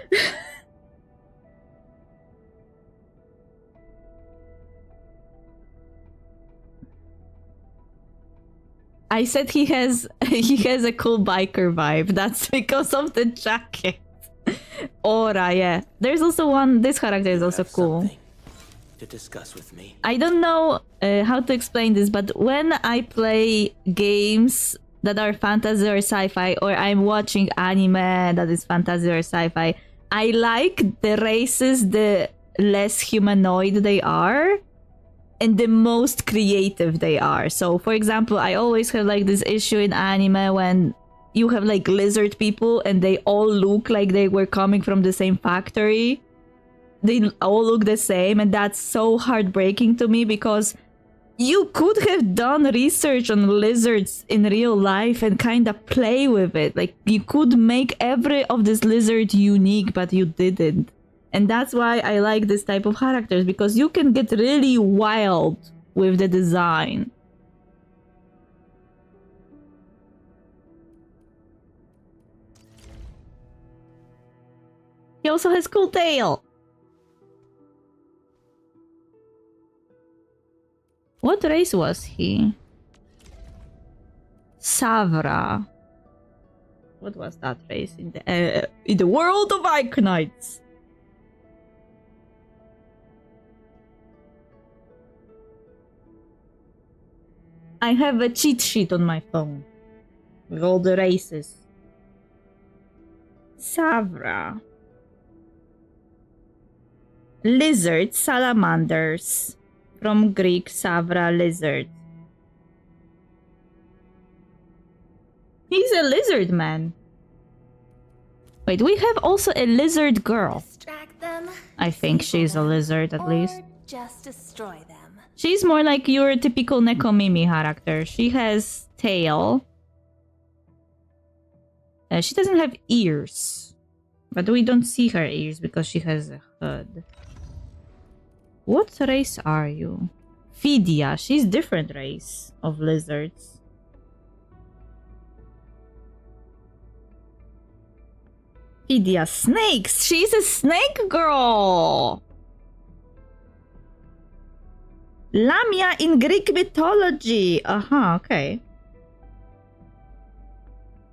I said he has a cool biker vibe. That's because of the jacket. Aura, yeah. There's also one. This character is also cool.
to discuss with me?
I don't know how to explain this, but when I play games that are fantasy or sci-fi, or I'm watching anime that is fantasy or sci-fi, I like the races the less humanoid they are and the most creative they are. So, for example, I always have like this issue in anime when you have like lizard people and they all look like they were coming from the same factory. They all look the same, and that's so heartbreaking to me because you could have done research on lizards in real life and kind of play with it. Like, you could make every of this lizard unique, but you didn't. And that's why I like this type of characters, because you can get really wild with the design. He also has cool tail. What race was he? Savra. What was that race in the world of Arknights? I have a cheat sheet on my phone with all the races. Savra. Lizards, salamanders. From Greek, Savra, lizard. He's a lizard man. Wait, we have also a lizard girl.
Distract them.
I think she's a lizard at least.
Or just destroy them.
She's more like your typical Nekomimi character. She has tail. She doesn't have ears. But we don't see her ears because she has a hood. What race are you? Fidia. She's different race of lizards. Fidia. Snakes. She's a snake girl. Lamia in Greek mythology. Okay.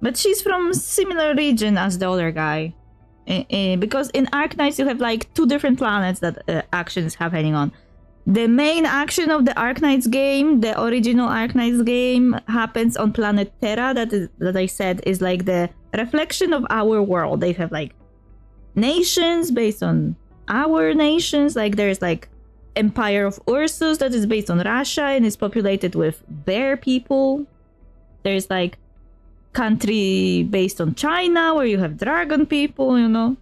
But she's from similar region as the other guy. Because in Arknights you have like two different planets that action is happening on. The main action of the Arknights game, the original Arknights game, happens on planet Terra. That I said is like the reflection of our world. They have like nations based on our nations. Like there's like Empire of Ursus that is based on Russia and is populated with bear people. There's like country based on China where you have dragon people, you know.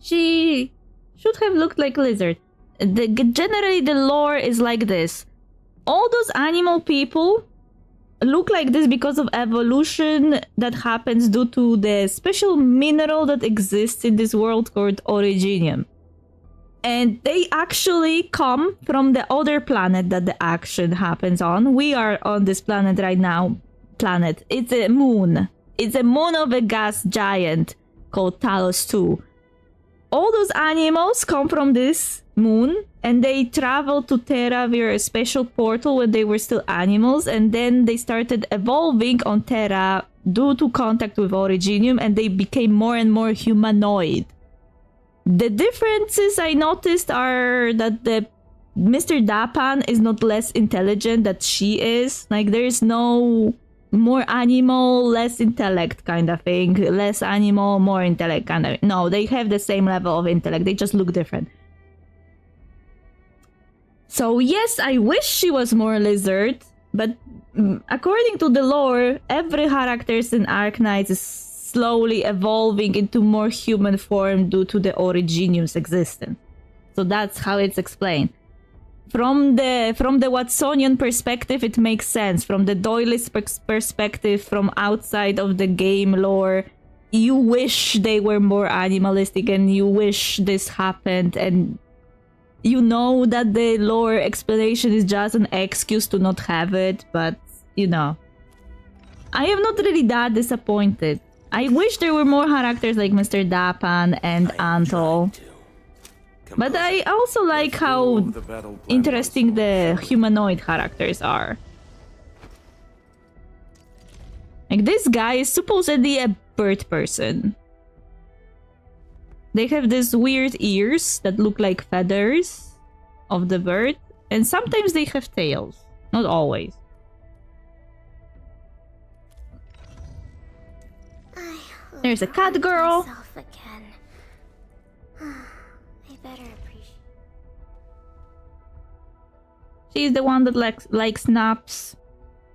She should have looked like lizard. Generally the lore is like this. All those animal people look like this because of evolution that happens due to the special mineral that exists in this world called originium. And they actually come from the other planet that the action happens on. We are on this planet right now. It's a moon. It's a moon of a gas giant called Talos 2. All those animals come from this moon and they travel to Terra via a special portal when they were still animals, and then they started evolving on Terra due to contact with Originium, and they became more and more humanoid. The differences I noticed are that the Mr. Dapan is not less intelligent than she is. Like, there's no more animal, less intellect kind of thing. Less animal, more intellect kind of... No, they have the same level of intellect. They just look different. So yes, I wish she was more lizard. But according to the lore, every character in Arknights is slowly evolving into more human form due to the Originium's existence. So that's how it's explained. From the Watsonian perspective, it makes sense. From the Doylist perspective, from outside of the game lore, you wish they were more animalistic and you wish this happened, and you know that the lore explanation is just an excuse to not have it, but you know. I am not really that disappointed. I wish there were more characters like Mr. Dapan and Antol. But I also like how interesting the humanoid characters are. Like, this guy is supposedly a bird person. They have these weird ears that look like feathers of the bird, and sometimes they have tails. Not always. There's a cat girl.
Again. I better appreciate.
She's the one that likes naps.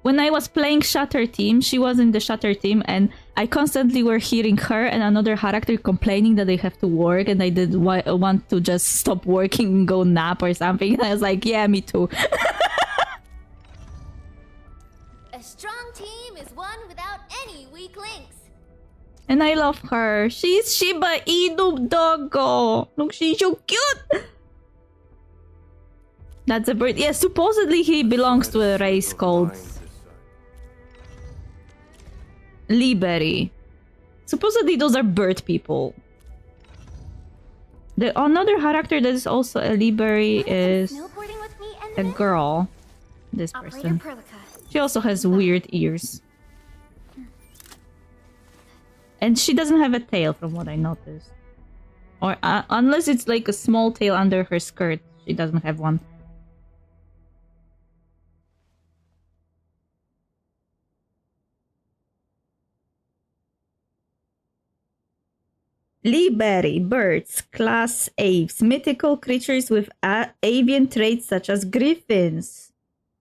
When I was playing Shatter Team, she was in the Shatter Team, and I constantly were hearing her and another character complaining that they have to work, and I did want to just stop working and go nap or something. And I was like, yeah, me too.
A strong team is one without any weak links.
And I love her. She's Shiba Inu Doggo. Look, she's so cute. That's a bird. Yeah, supposedly he belongs to a race called Liberi. Supposedly those are bird people. The another character that is also a Liberi is
Snowboarding with me and
a
then
girl. This
Operator
person.
Perlica.
She also has weird ears. And she doesn't have a tail from what I noticed. Or unless it's like a small tail under her skirt, she doesn't have one. Liberi, birds, class aves, mythical creatures with avian traits such as griffins.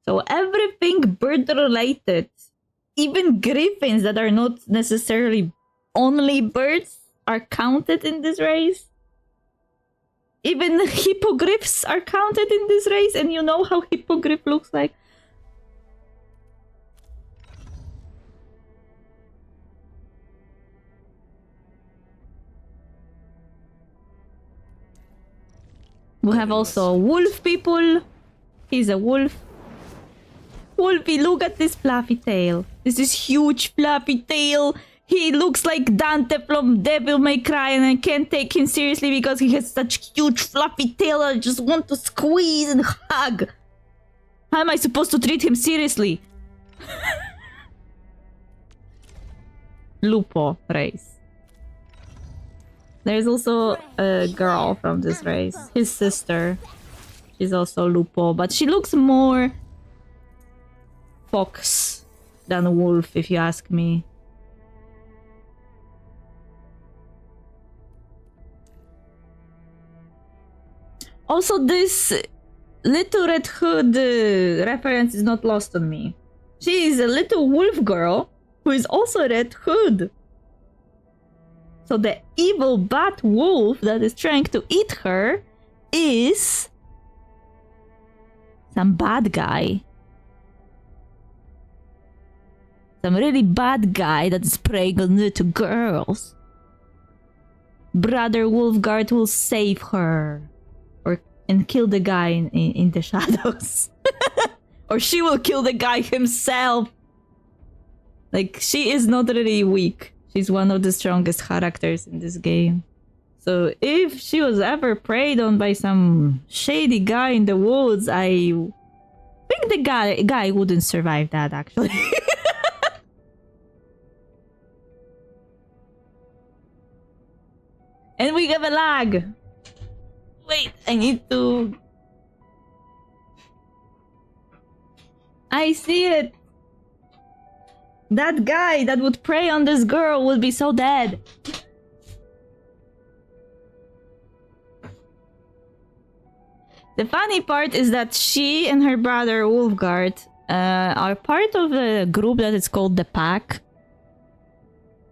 So everything bird related, even griffins that are not necessarily only birds, are counted in this race. Even hippogriffs are counted in this race, and you know how hippogriff looks like. We have also wolf people. He's a wolf. Wolfie, look at this fluffy tail. This is huge fluffy tail. He looks like Dante from Devil May Cry, and I can't take him seriously because he has such huge fluffy tail. I just want to squeeze and hug. How am I supposed to treat him seriously? Lupo race. There's also a girl from this race. His sister. She's also Lupo, but she looks more fox than wolf, if you ask me. Also, this Little Red Hood reference is not lost on me. She is a little wolf girl who is also Red Hood. So the evil bat wolf that is trying to eat her is some bad guy. Some really bad guy that is preying on little girls. Brother Wolfguard will save her. And kill the guy in the shadows. Or she will kill the guy himself. Like, she is not really weak. She's one of the strongest characters in this game. So if she was ever preyed on by some shady guy in the woods, I think the guy wouldn't survive that, actually. And we have a lag. Wait, I need to... I see it! That guy that would prey on this girl would be so dead. The funny part is that she and her brother Wolfguard are part of a group that is called the Pack.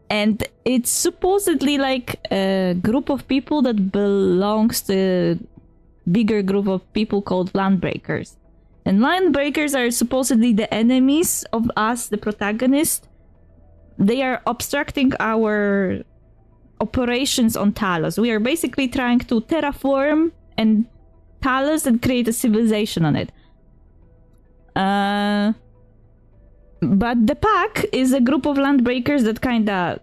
And it's supposedly like a group of people that belongs to a bigger group of people called Landbreakers. And Landbreakers are supposedly the enemies of us, the protagonist. They are obstructing our operations on Talos. We are basically trying to terraform and Talos and create a civilization on it. But the Pack is a group of Landbreakers that kinda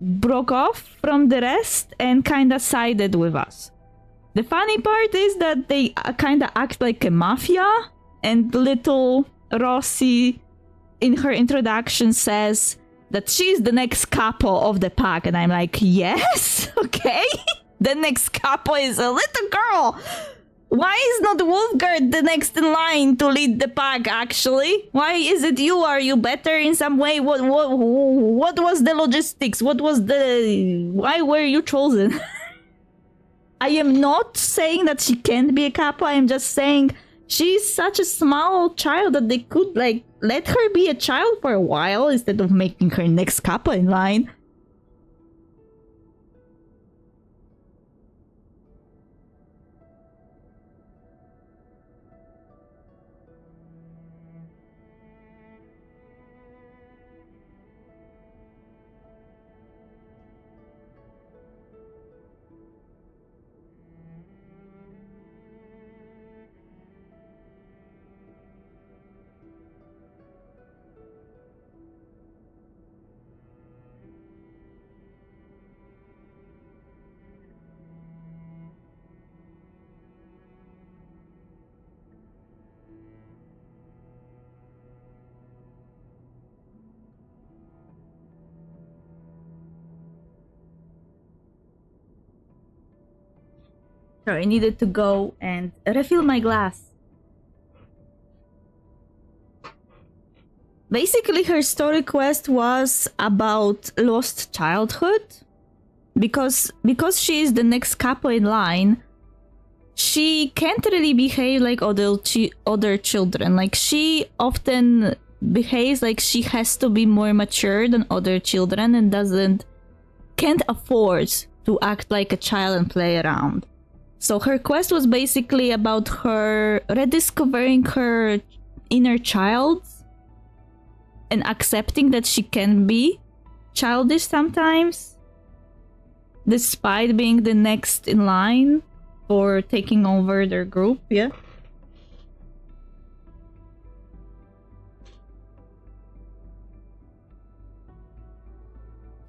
broke off from the rest and kinda sided with us. The funny part is that they kinda act like a mafia, and little Rossi in her introduction says that she's the next capo of the Pack, and I'm like, yes, okay. The next capo is a little girl. Why is not Wolfguard the next in line to lead the pack, actually? Why is it you? Are you better in some way? What was the logistics? What was the... Why were you chosen? I am not saying that she can't be a capo. I am just saying she's such a small child that they could, like, let her be a child for a while instead of making her next capo in line. I needed to go and refill my glass. Basically, her story quest was about lost childhood. Because she is the next capo in line, she can't really behave like other children. Like, she often behaves like she has to be more mature than other children and can't afford to act like a child and play around. So her quest was basically about her rediscovering her inner child and accepting that she can be childish sometimes, despite being the next in line for taking over their group, yeah?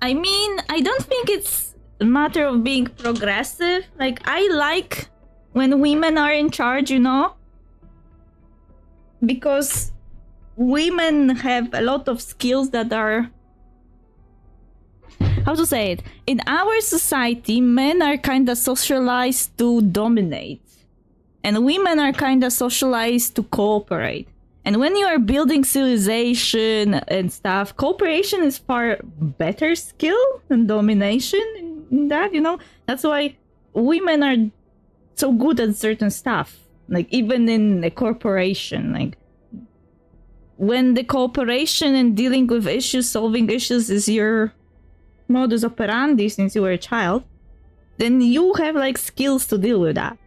I mean, I don't think it's a matter of being progressive. Like, I like when women are in charge, you know? Because women have a lot of skills that are... How to say it? In our society, men are kind of socialized to dominate. And women are kind of socialized to cooperate. And when you are building civilization and stuff, cooperation is far better skill than domination in that, you know? That's why women are so good at certain stuff. Like, even in a corporation, like, when the cooperation and dealing with issues, solving issues is your modus operandi since you were a child, then you have, like, skills to deal with that.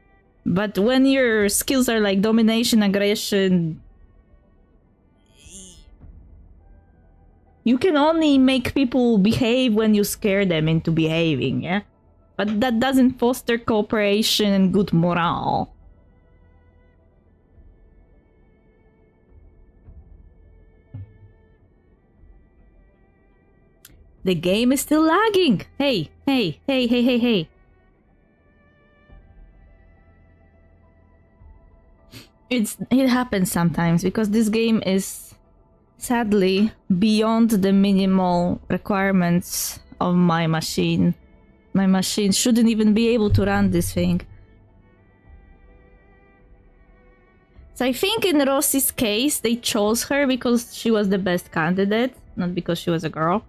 But when your skills are like domination, aggression, you can only make people behave when you scare them into behaving, yeah? But that doesn't foster cooperation and good morale. The game is still lagging! Hey, hey, hey, hey, hey, hey. It happens sometimes, because this game is sadly beyond the minimal requirements of my machine. My machine shouldn't even be able to run this thing. So I think in Rossi's case, they chose her because she was the best candidate, not because she was a girl.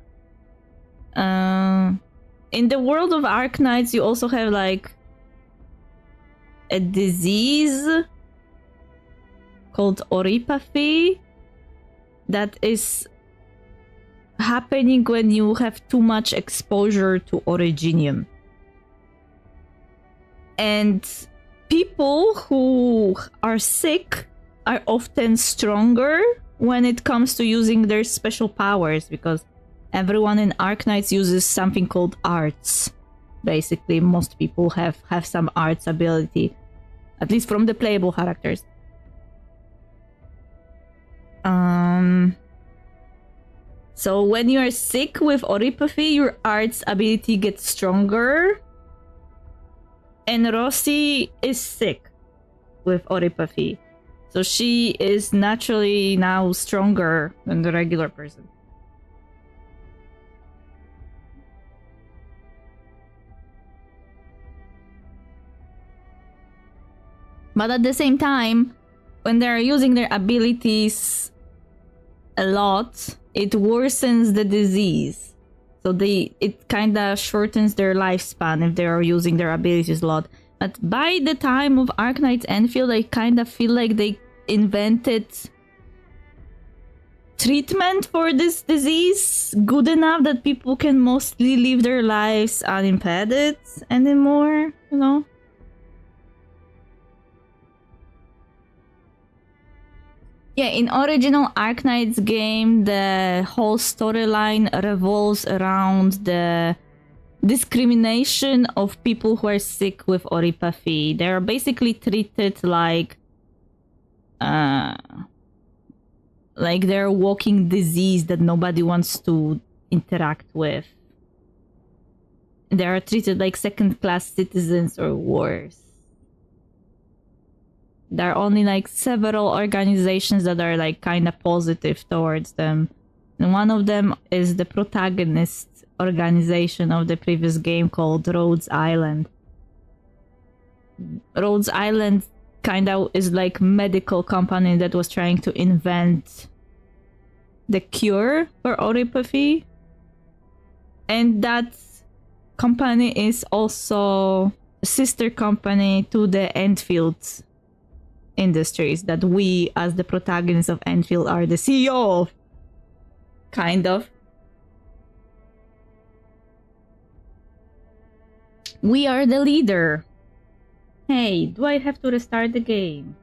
In the world of Arknights, you also have, like, a disease called oripathy that is happening when you have too much exposure to originium. And people who are sick are often stronger when it comes to using their special powers, because everyone in Arknights uses something called arts. Basically, most people have some arts ability, at least from the playable characters. So when you are sick with oripathy, your arts ability gets stronger. And Rossi is sick with oripathy. So she is naturally now stronger than the regular person. But at the same time, when they're using their abilities a lot, it worsens the disease. So it kind of shortens their lifespan if they are using their abilities a lot. But by the time of Arknight's Endfield, I kind of feel like they invented treatment for this disease good enough that people can mostly live their lives unimpeded anymore, you know? Yeah, in original Arknight's game, the whole storyline revolves around the discrimination of people who are sick with oripathy. They are basically treated like they're a walking disease that nobody wants to interact with. They are treated like second-class citizens or worse. There are only like several organizations that are like kind of positive towards them. And one of them is the protagonist organization of the previous game called Rhodes Island. Rhodes Island kind of is like medical company that was trying to invent the cure for oripathy. And that company is also a sister company to the Endfield Industries that we as the protagonists of Endfield are the CEO of. Kind of. We are the leader. Hey, do I have to restart the game?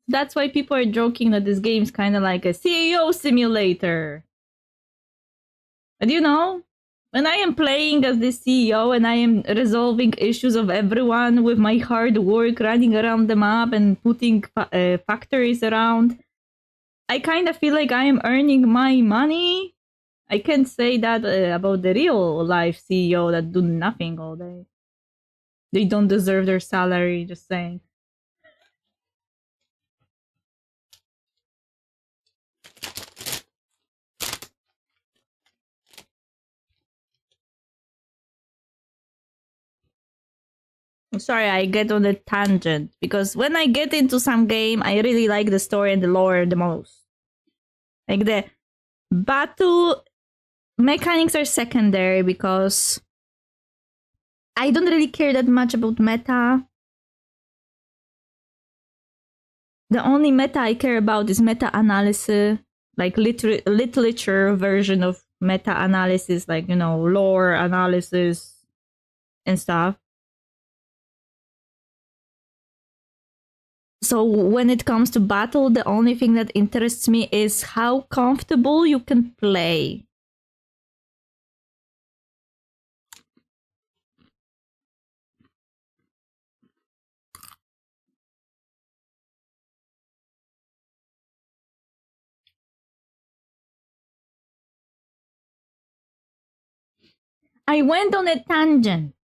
That's why people are joking that this game's kind of like a CEO simulator. But you know, when I am playing as the CEO and I am resolving issues of everyone with my hard work running around the map and putting factories around, I kind of feel like I am earning my money. I can't say that about the real life CEO that do nothing all day. They don't deserve their salary, just saying. I'm sorry, I get on a tangent because when I get into some game, I really like the story and the lore the most. Like the battle mechanics are secondary because I don't really care that much about meta. The only meta I care about is meta-analysis, like literature version of meta-analysis, like, you know, lore analysis and stuff. So when it comes to battle, the only thing that interests me is how comfortable you can play. I went on a tangent.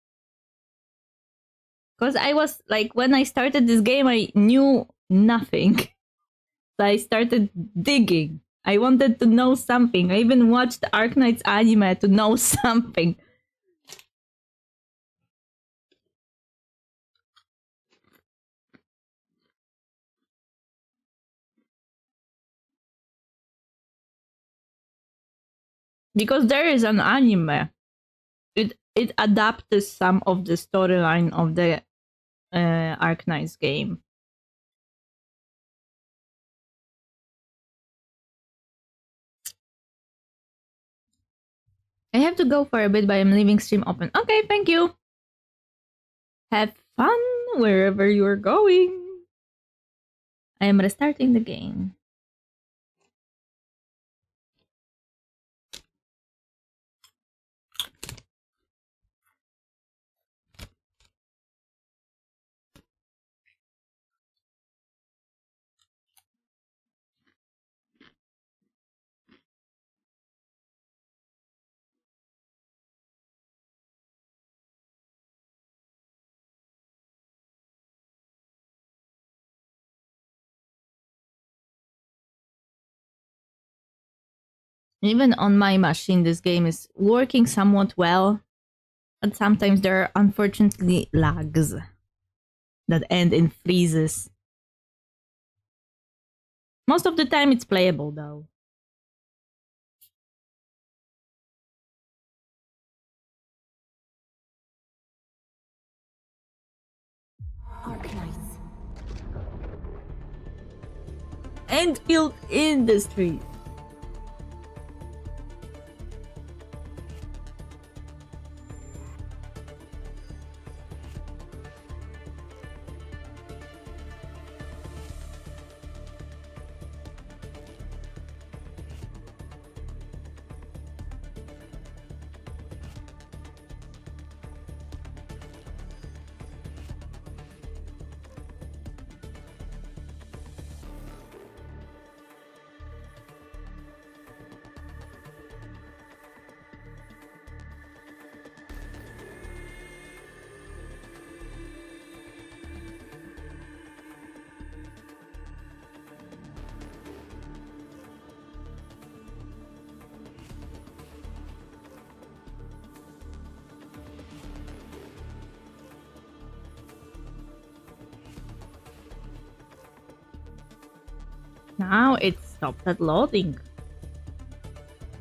Because I was like, when I started this game, I knew nothing. So I started digging. I wanted to know something. I even watched Arknight's anime to know something. Because there is an anime. It adapted some of the storyline of the Arknight's game. I have to go for a bit, but I'm leaving stream open. Okay, thank you. Have fun wherever you're going. I am restarting the game. Even on my machine, this game is working somewhat well, but sometimes there are unfortunately lags that end in freezes. Most of the time it's playable though.
Arknights.
Endfield Industries. Now it stopped at loading.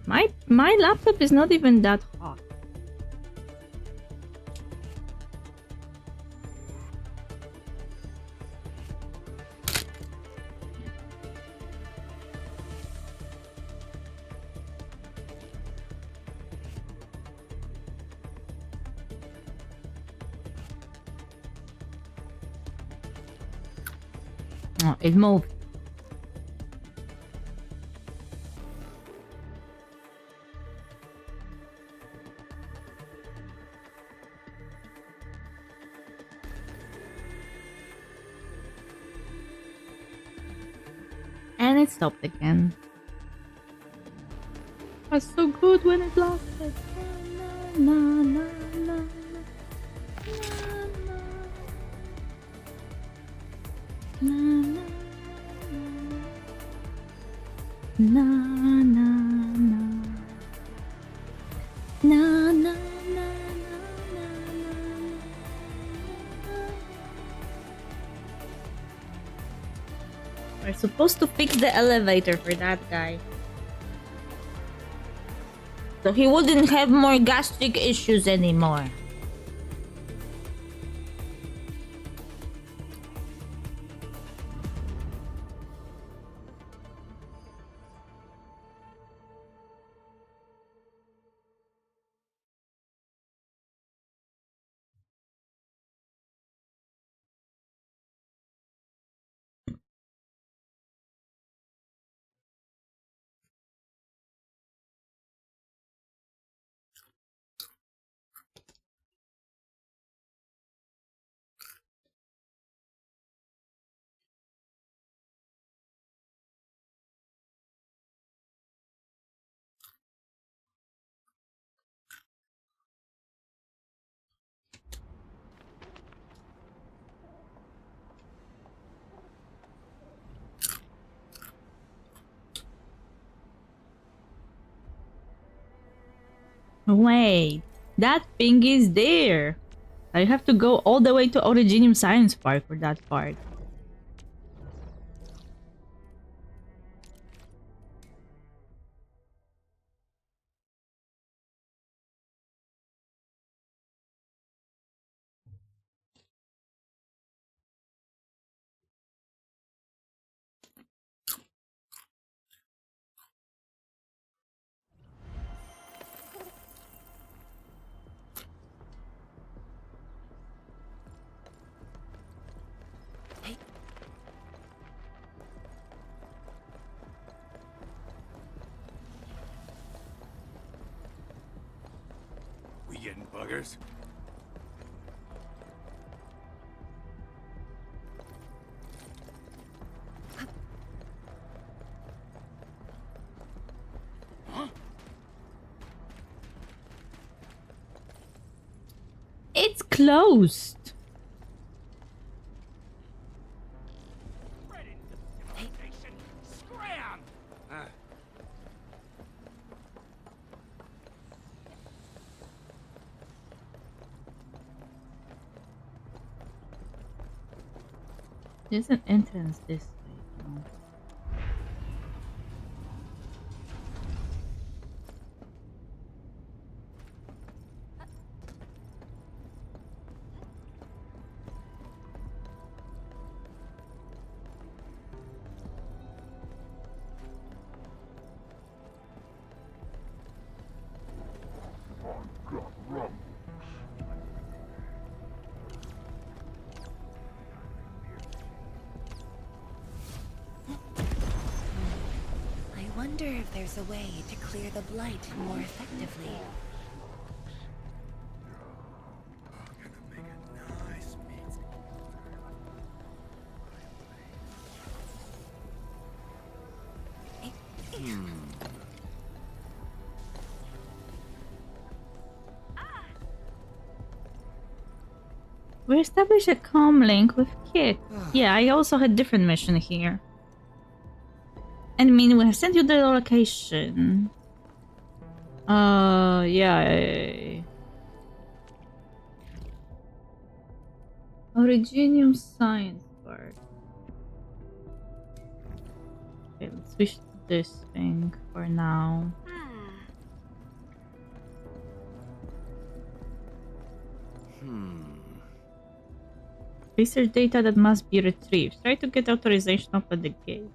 My laptop is not even that hot. Oh, it moved. And it stopped again. It was so good when it lasted. Na, na, na, na, na, na, na, na, na, na, na, na, na. We're supposed to fix the elevator for that guy. So he wouldn't have more gastric issues anymore. Wait, that thing is there. I have to go all the way to Originium Science Park for that part.
We getting buggers?
It's closed.
Scram!
There's an entrance this way. No.
I wonder if there's a way to clear the blight more effectively.
We established a calm link with Kit. Yeah, I also had different mission here. And I mean, we have sent you the location. Yeah. Originium Science Park. Okay, let's switch to this thing for now. Research data that must be retrieved. Try to get authorization open the gate.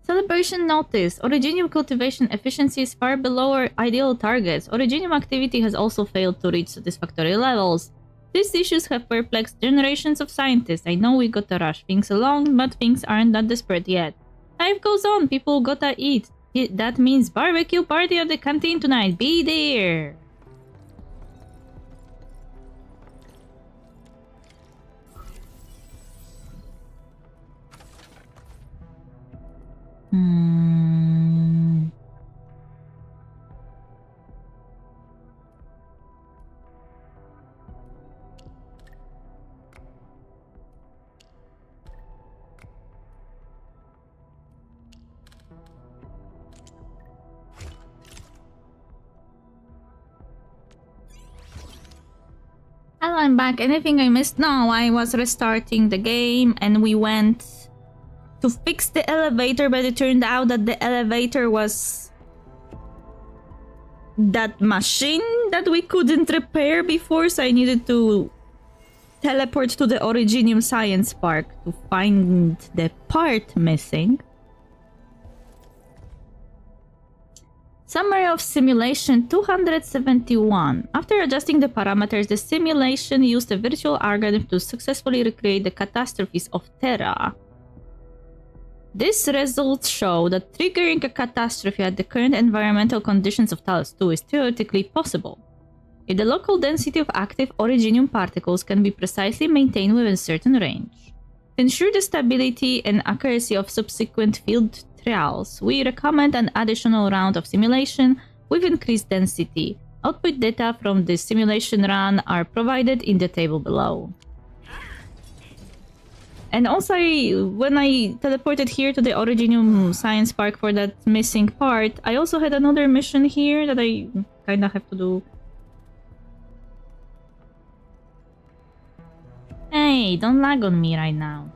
Celebration notice. Originium cultivation efficiency is far below our ideal targets. Originium activity has also failed to reach satisfactory levels. These issues have perplexed generations of scientists. I know we gotta rush things along, but things aren't that desperate yet. Life goes on. People gotta eat. That means barbecue party at the canteen tonight. Be there. Hello, I'm back. Anything I missed? No, I was restarting the game and we went to fix the elevator, but it turned out that the elevator was that machine that we couldn't repair before, so I needed to teleport to the Originium Science Park to find the part missing. Summary of simulation 271. After adjusting the parameters, the simulation used a virtual algorithm to successfully recreate the catastrophes of Terra. These results show that triggering a catastrophe at the current environmental conditions of Talos 2 is theoretically possible, if the local density of active Originium particles can be precisely maintained within a certain range. To ensure the stability and accuracy of subsequent field trials, we recommend an additional round of simulation with increased density. Output data from the simulation run are provided in the table below. And also, when I teleported here to the Originium Science Park for that missing part, I also had another mission here that I kinda have to do. Hey, don't lag on me right now.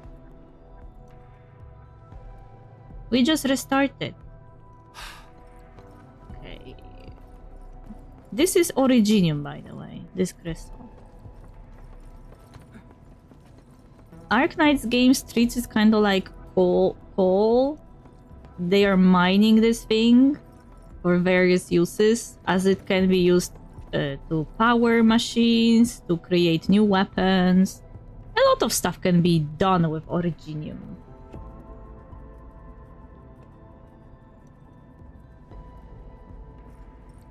We just restarted. Okay. This is Originium, by the way, this crystal. Arknight's game treats is kind of like coal. They are mining this thing for various uses, as it can be used to power machines, to create new weapons. A lot of stuff can be done with Originium.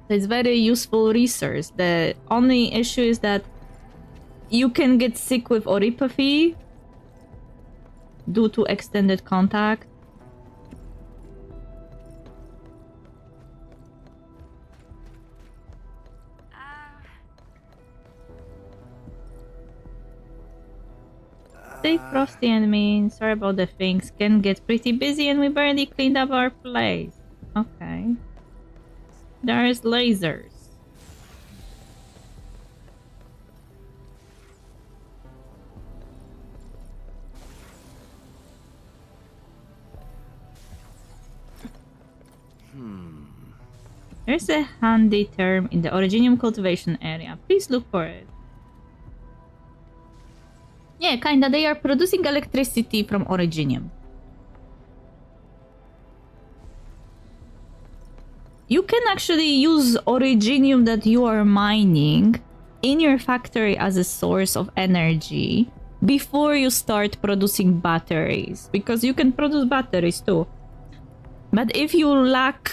It's very useful resource. The only issue is that you can get sick with oripathy due to extended contact. Stay frosty and mean. Sorry about the things. Can get pretty busy and we barely cleaned up our place. Okay. There's lasers. There's a handy term in the Originium cultivation area. Please look for it. Yeah, kinda. They are producing electricity from Originium. You can actually use Originium that you are mining in your factory as a source of energy before you start producing batteries. Because you can produce batteries too. But if you lack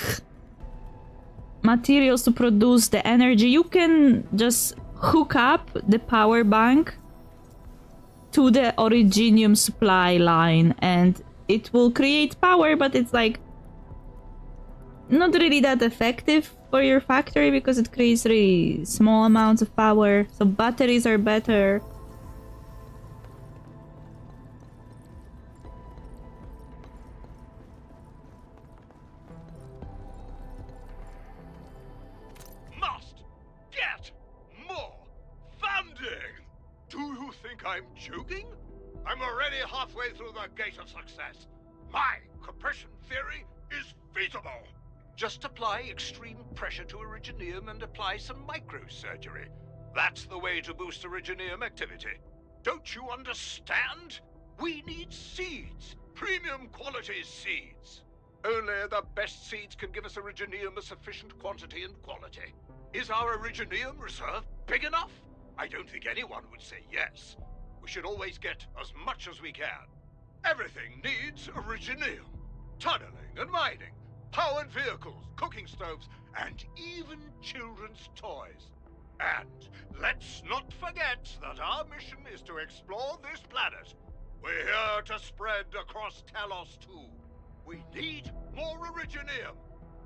materials to produce the energy, you can just hook up the power bank to the Originium supply line and it will create power, but it's like not really that effective for your factory because it creates really small amounts of power. So batteries are better.
Must get more funding! Do you think I'm joking? I'm already halfway through the gate of success. My compression theory is feasible. Just apply extreme pressure to Originium and apply some microsurgery. That's the way to boost Originium activity. Don't you understand? We need seeds. Premium quality seeds. Only the best seeds can give us Originium a sufficient quantity and quality. Is our Originium reserve big enough? I don't think anyone would say yes. We should always get as much as we can. Everything needs Originium. Tunneling and mining, powered vehicles, cooking stoves, and even children's toys. And let's not forget that our mission is to explore this planet. We're here to spread across Talos too. We need more Originium.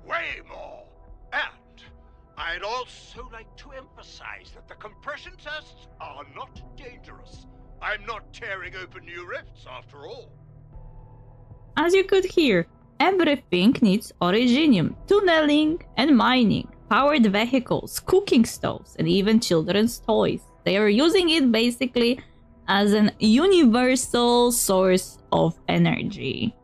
Way more. And I'd also like to emphasize that the compression tests are not dangerous. I'm not tearing open new rifts after all.
As you could hear, everything needs Originium. Tunneling and mining, powered vehicles, cooking stoves, and even children's toys. They are using it basically as an universal source of energy.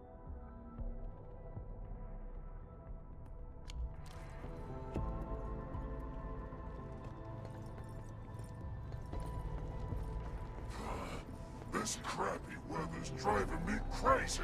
This crappy weather's driving me crazy.